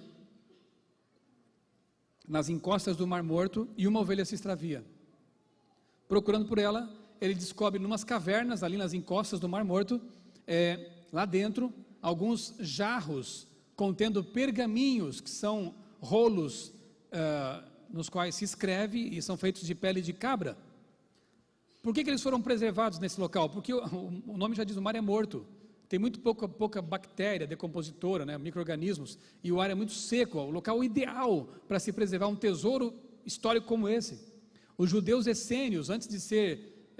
nas encostas do Mar Morto, e uma ovelha se extravia. Procurando por ela, ele descobre numas cavernas ali nas encostas do Mar Morto, lá dentro, alguns jarros contendo pergaminhos, que são rolos nos quais se escreve e são feitos de pele de cabra. Por que eles foram preservados nesse local? Porque o nome já diz, o mar é morto, tem muito pouca bactéria decompositora, né, micro-organismos, e o ar é muito seco, o local ideal para se preservar um tesouro histórico como esse. Os judeus essênios, antes de ser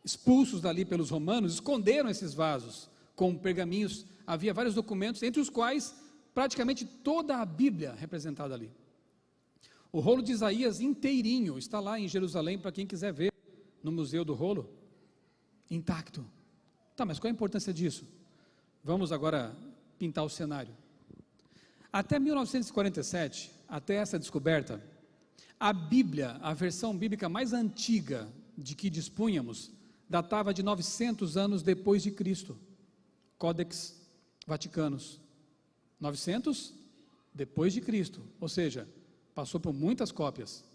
expulsos dali pelos romanos, esconderam esses vasos com pergaminhos. Havia vários documentos, entre os quais praticamente toda a Bíblia representada ali. O rolo de Isaías inteirinho está lá em Jerusalém, para quem quiser ver, no Museu do Rolo, intacto. Tá, mas qual a importância disso? Vamos agora pintar o cenário. Até 1947, até essa descoberta, a Bíblia, a versão bíblica mais antiga de que dispunhamos, datava de 900 anos depois de Cristo. Codex Vaticanus. 900 depois de Cristo, ou seja, passou por muitas cópias,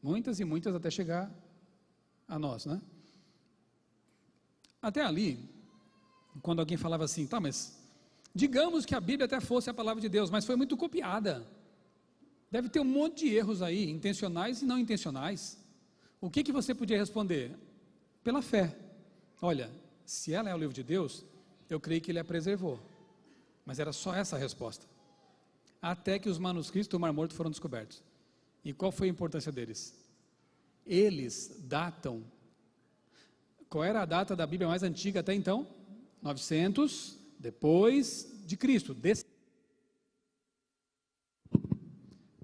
muitas e muitas até chegar a nós, né? Até ali, quando alguém falava assim, tá, mas digamos que a Bíblia até fosse a palavra de Deus, mas foi muito copiada, deve ter um monte de erros aí, intencionais e não intencionais. O que você podia responder? Pela fé. Olha, se ela é o livro de Deus, eu creio que ele a preservou. Mas era só essa a resposta. Até que os manuscritos do Mar Morto foram descobertos. E qual foi a importância deles? Eles datam. Qual era a data da Bíblia mais antiga até então? 900 depois de Cristo.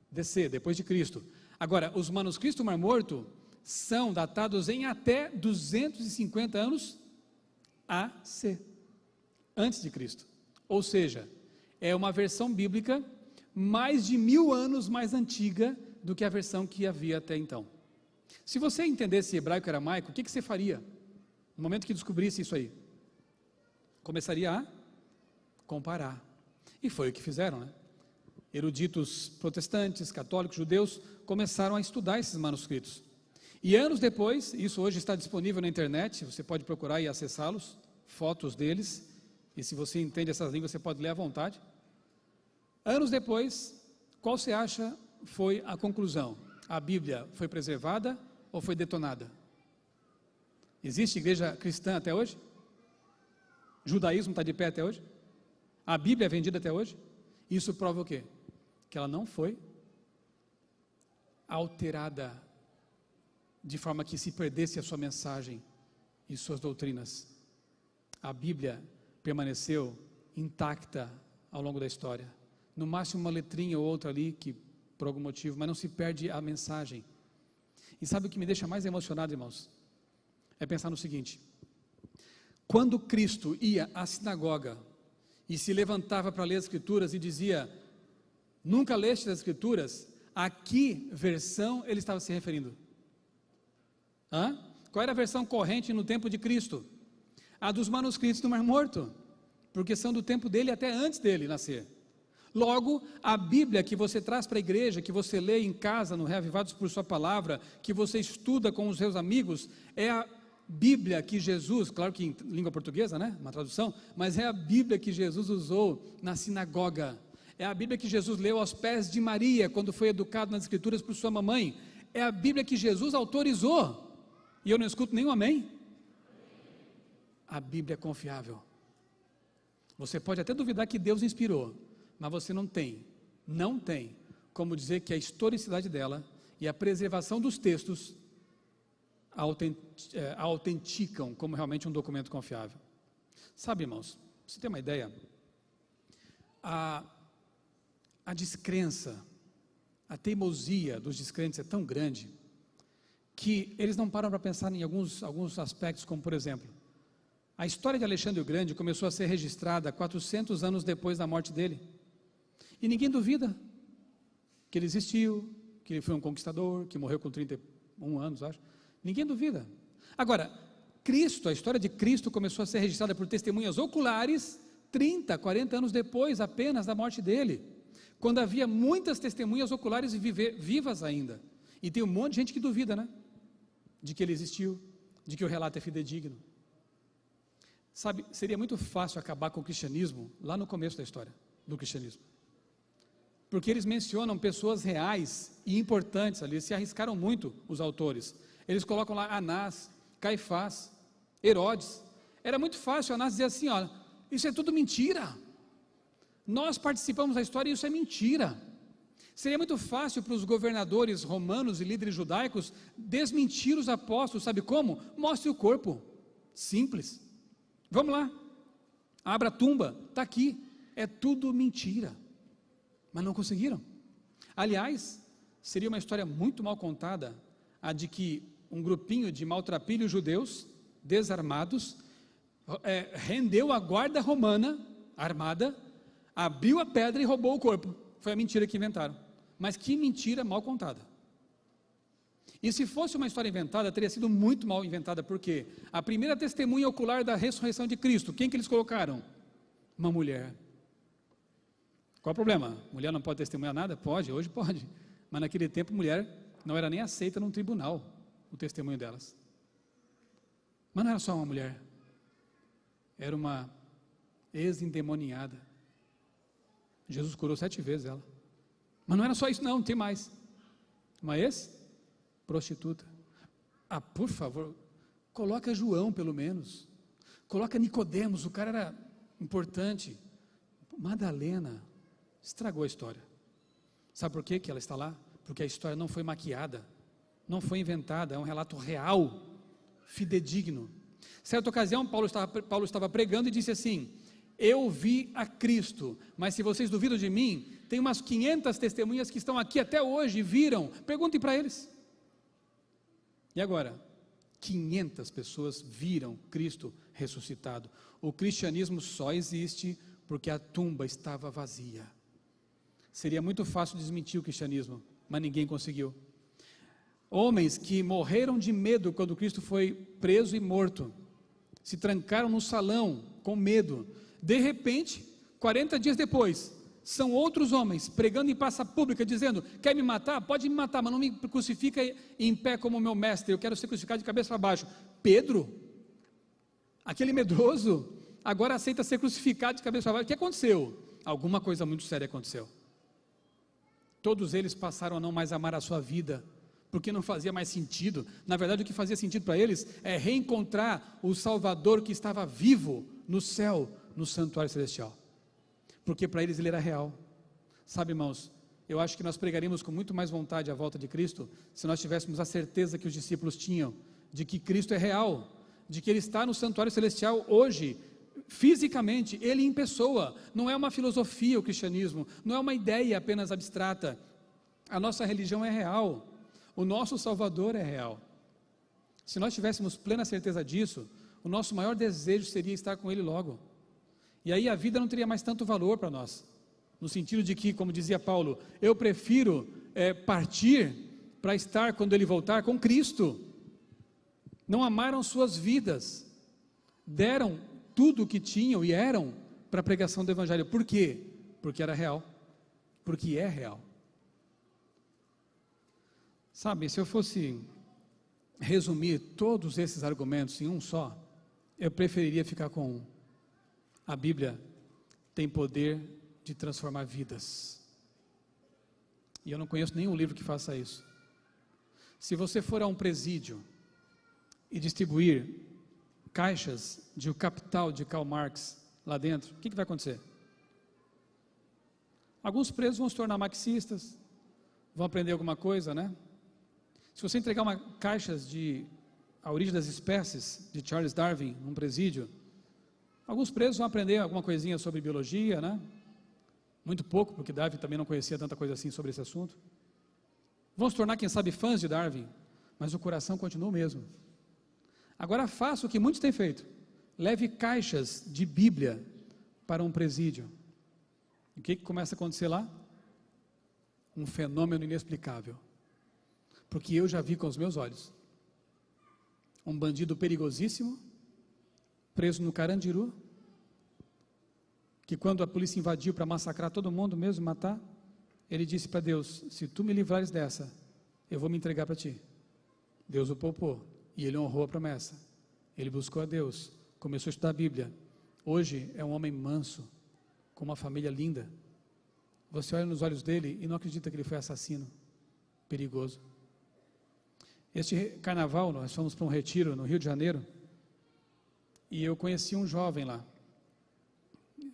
DC, depois de Cristo. Agora, os manuscritos do Mar Morto são datados em até 250 anos AC, antes de Cristo. Ou seja, é uma versão bíblica mais de 1000 anos mais antiga do que a versão que havia até então. Se você entendesse hebraico e aramaico, o que você faria? No momento que descobrisse isso aí, começaria a comparar. E foi o que fizeram, né? Eruditos protestantes, católicos, judeus, começaram a estudar esses manuscritos. E anos depois, isso hoje está disponível na internet, você pode procurar e acessá-los, fotos deles, e se você entende essas línguas, você pode ler à vontade. Anos depois, qual você acha foi a conclusão? A Bíblia foi preservada ou foi detonada? Existe igreja cristã até hoje? Judaísmo está de pé até hoje? A Bíblia é vendida até hoje? Isso prova o quê? Que ela não foi alterada de forma que se perdesse a sua mensagem e suas doutrinas. A Bíblia permaneceu intacta ao longo da história. No máximo uma letrinha ou outra ali, que por algum motivo, mas não se perde a mensagem. E sabe o que me deixa mais emocionado, irmãos? É pensar no seguinte: quando Cristo ia à sinagoga e se levantava para ler as Escrituras e dizia: nunca leste as Escrituras, a que versão ele estava se referindo? Qual era a versão corrente no tempo de Cristo? A dos manuscritos do Mar Morto, porque são do tempo dele até antes dele nascer. Logo, a Bíblia que você traz para a igreja, que você lê em casa, no Reavivados por Sua Palavra, que você estuda com os seus amigos, é a Bíblia que Jesus, claro que em língua portuguesa, né, uma tradução, mas é a Bíblia que Jesus usou na sinagoga. É a Bíblia que Jesus leu aos pés de Maria, quando foi educado nas Escrituras por sua mamãe. É a Bíblia que Jesus autorizou. E eu não escuto nenhum amém. A Bíblia é confiável. Você pode até duvidar que Deus inspirou, mas você não tem como dizer que a historicidade dela e a preservação dos textos a autenticam como realmente um documento confiável. Sabe, irmãos, pra você ter uma ideia, a descrença, a teimosia dos descrentes é tão grande que eles não param para pensar em alguns aspectos, como por exemplo, a história de Alexandre o Grande começou a ser registrada 400 anos depois da morte dele, e ninguém duvida que ele existiu, que ele foi um conquistador, que morreu com 31 anos, acho. Ninguém duvida. Agora, a história de Cristo começou a ser registrada por testemunhas oculares 30, 40 anos depois apenas da morte dele, quando havia muitas testemunhas oculares vivas ainda. E tem um monte de gente que duvida, né? De que ele existiu, de que o relato é fidedigno. Sabe, seria muito fácil acabar com o cristianismo lá no começo da história do cristianismo, porque eles mencionam pessoas reais e importantes ali, se arriscaram muito os autores. Eles colocam lá Anás, Caifás, Herodes. Era muito fácil Anás dizer assim: olha, isso é tudo mentira, nós participamos da história e isso é mentira. Seria muito fácil para os governadores romanos e líderes judaicos desmentir os apóstolos, sabe como? Mostre o corpo, simples, vamos lá, abra a tumba, está aqui, é tudo mentira. Mas não conseguiram. Aliás, seria uma história muito mal contada a de que um grupinho de maltrapilhos judeus, desarmados, rendeu a guarda romana, armada, abriu a pedra e roubou o corpo. Foi a mentira que inventaram. Mas que mentira mal contada. E se fosse uma história inventada, teria sido muito mal inventada, porque a primeira testemunha ocular da ressurreição de Cristo, quem que eles colocaram? Uma mulher. Qual o problema? Mulher não pode testemunhar nada? Pode, hoje pode. Mas naquele tempo, mulher não era nem aceita num tribunal, o testemunho delas. Mas não era só uma mulher, era uma ex-endemoniada. Jesus curou 7 vezes ela. Mas não era só isso, não, tem mais. Uma ex-prostituta. Por favor, coloca João pelo menos. Coloca Nicodemos, o cara era importante. Madalena. Estragou a história. Sabe por que ela está lá? Porque a história não foi maquiada, não foi inventada, é um relato real, fidedigno. Certa ocasião, Paulo estava pregando e disse assim: eu vi a Cristo, mas se vocês duvidam de mim, tem umas 500 testemunhas que estão aqui até hoje e viram, perguntem para eles. E agora? 500 pessoas viram Cristo ressuscitado. O cristianismo só existe porque a tumba estava vazia. Seria muito fácil desmentir o cristianismo, mas ninguém conseguiu. Homens que morreram de medo quando Cristo foi preso e morto, se trancaram no salão com medo. De repente, 40 dias depois, são outros homens pregando em praça pública, dizendo: quer me matar? Pode me matar, mas não me crucifica em pé como meu mestre, eu quero ser crucificado de cabeça para baixo. Pedro, aquele medroso, agora aceita ser crucificado de cabeça para baixo. O que aconteceu? Alguma coisa muito séria aconteceu. Todos eles passaram a não mais amar a sua vida, porque não fazia mais sentido. Na verdade, o que fazia sentido para eles é reencontrar o Salvador que estava vivo no céu, no santuário celestial, porque para eles ele era real. Sabe, irmãos, eu acho que nós pregaríamos com muito mais vontade a volta de Cristo, se nós tivéssemos a certeza que os discípulos tinham, de que Cristo é real, de que Ele está no santuário celestial hoje, fisicamente, Ele em pessoa. Não é uma filosofia o cristianismo, não é uma ideia apenas abstrata. A nossa religião é real, o nosso Salvador é real. Se nós tivéssemos plena certeza disso, o nosso maior desejo seria estar com Ele logo. E aí a vida não teria mais tanto valor para nós, no sentido de que, como dizia Paulo, eu prefiro partir para estar, quando Ele voltar, com Cristo. Não amaram suas vidas, deram tudo o que tinham e eram para a pregação do Evangelho. Por quê? Porque era real, porque é real. Sabe, se eu fosse resumir todos esses argumentos em um só, eu preferiria ficar com um. A Bíblia tem poder de transformar vidas, e eu não conheço nenhum livro que faça isso. Se você for a um presídio e distribuir caixas de O Capital de Karl Marx lá dentro, o que vai acontecer? Alguns presos vão se tornar marxistas, vão aprender alguma coisa, né? Se você entregar caixas de A Origem das Espécies, de Charles Darwin, num presídio, alguns presos vão aprender alguma coisinha sobre biologia, né? Muito pouco, porque Darwin também não conhecia tanta coisa assim sobre esse assunto. Vão se tornar, quem sabe, fãs de Darwin, mas o coração continua o mesmo. Agora faça o que muitos têm feito: leve caixas de Bíblia para um presídio. O que começa a acontecer lá? Um fenômeno inexplicável, porque eu já vi com os meus olhos um bandido perigosíssimo, preso no Carandiru, que quando a polícia invadiu para massacrar todo mundo mesmo, matar, ele disse para Deus: se tu me livrares dessa, eu vou me entregar para ti. Deus o poupou, e ele honrou a promessa. Ele buscou a Deus, começou a estudar a Bíblia. Hoje é um homem manso, com uma família linda. Você olha nos olhos dele e não acredita que ele foi assassino, perigoso. Este carnaval, nós fomos para um retiro no Rio de Janeiro, e eu conheci um jovem lá.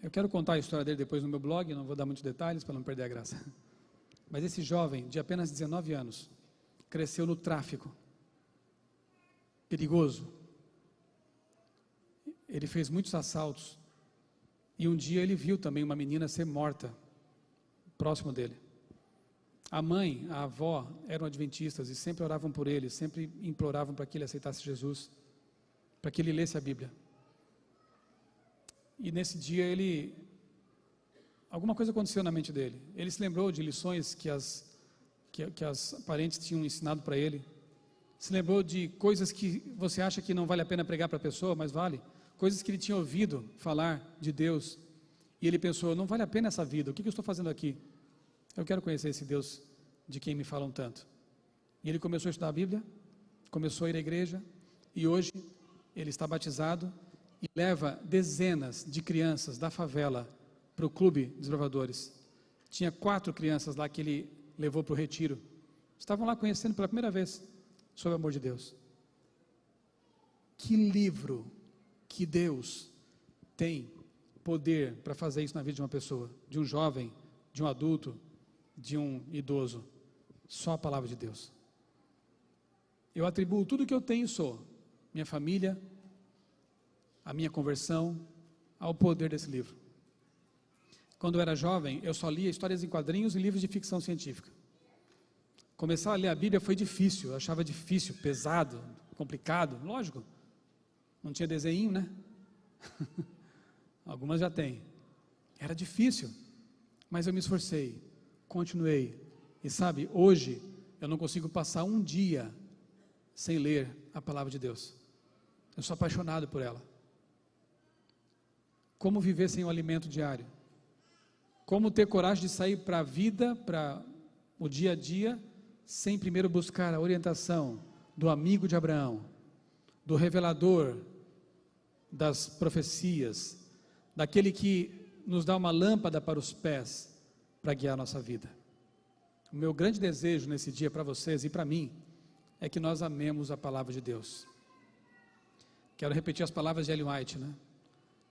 Eu quero contar a história dele depois no meu blog, não vou dar muitos detalhes para não perder a graça. Mas esse jovem, de apenas 19 anos, cresceu no tráfico, perigoso. Ele fez muitos assaltos, e um dia ele viu também uma menina ser morta, próximo dele. A mãe, a avó, eram adventistas e sempre oravam por ele, sempre imploravam para que ele aceitasse Jesus, para que ele lesse a Bíblia. E nesse dia alguma coisa aconteceu na mente dele. Ele se lembrou de lições que as parentes tinham ensinado para ele. Se lembrou de coisas que você acha que não vale a pena pregar para a pessoa, mas vale. Coisas que ele tinha ouvido falar de Deus. E ele pensou: não vale a pena essa vida, o que eu estou fazendo aqui? Eu quero conhecer esse Deus de quem me falam tanto. E ele começou a estudar a Bíblia, começou a ir à igreja, e hoje ele está batizado e leva dezenas de crianças da favela para o clube de desbravadores. Tinha 4 crianças lá que ele levou para o retiro. Estavam lá conhecendo pela primeira vez sobre o amor de Deus. Que livro, que Deus tem poder para fazer isso na vida de uma pessoa, de um jovem, de um adulto, de um idoso. Só a palavra de Deus. Eu atribuo tudo que eu tenho e sou, minha família, a minha conversão, ao poder desse livro. Quando eu era jovem, eu só lia histórias em quadrinhos e livros de ficção científica. Começar a ler a Bíblia foi difícil, eu achava difícil, pesado, complicado, lógico. Não tinha desenho, né? Algumas já tem. Era difícil, mas eu me esforcei, continuei. E sabe, hoje eu não consigo passar um dia sem ler a palavra de Deus. Eu sou apaixonado por ela. Como viver sem o alimento diário? Como ter coragem de sair para a vida, para o dia a dia, sem primeiro buscar a orientação do amigo de Abraão, do revelador das profecias, daquele que nos dá uma lâmpada para os pés, para guiar a nossa vida. O meu grande desejo nesse dia para vocês e para mim, é que nós amemos a palavra de Deus. Quero repetir as palavras de Ellen White, né?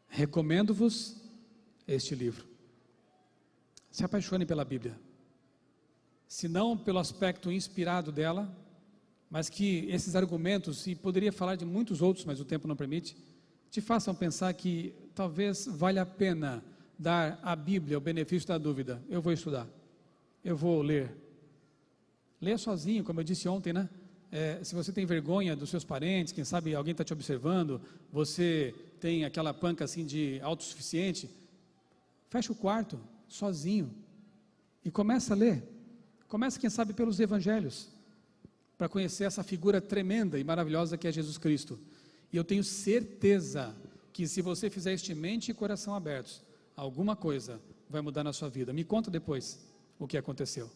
Recomendo-vos este livro. Se apaixone pela Bíblia. Se não pelo aspecto inspirado dela, mas que esses argumentos, e poderia falar de muitos outros, mas o tempo não permite, te façam pensar que talvez valha a pena dar à Bíblia o benefício da dúvida. Eu vou estudar, eu vou ler. Leia sozinho, como eu disse ontem, né? Se você tem vergonha dos seus parentes, quem sabe alguém está te observando, você tem aquela panca assim de autossuficiente, fecha o quarto, sozinho, e começa a ler. Começa, quem sabe, pelos evangelhos, para conhecer essa figura tremenda e maravilhosa que é Jesus Cristo. E eu tenho certeza que se você fizer este mente e coração abertos, alguma coisa vai mudar na sua vida. Me conta depois o que aconteceu.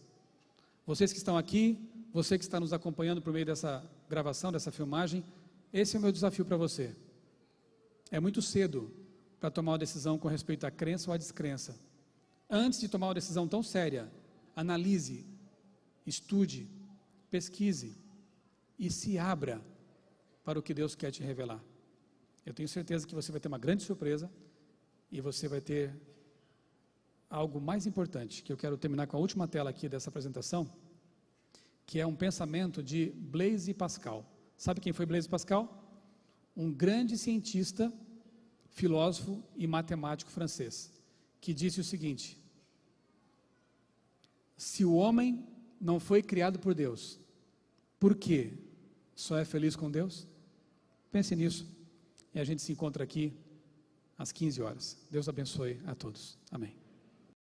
Vocês que estão aqui, você que está nos acompanhando por meio dessa gravação, dessa filmagem, esse é o meu desafio para você. É muito cedo para tomar uma decisão com respeito à crença ou à descrença. Antes de tomar uma decisão tão séria, analise, estude, pesquise e se abra para o que Deus quer te revelar. Eu tenho certeza que você vai ter uma grande surpresa e você vai ter algo mais importante, que eu quero terminar com a última tela aqui dessa apresentação, que é um pensamento de Blaise Pascal. Sabe quem foi Blaise Pascal? Um grande cientista, filósofo e matemático francês, que disse o seguinte: se o homem não foi criado por Deus, por que só é feliz com Deus? Pense nisso, e a gente se encontra aqui às 15 horas. Deus abençoe a todos. Amém.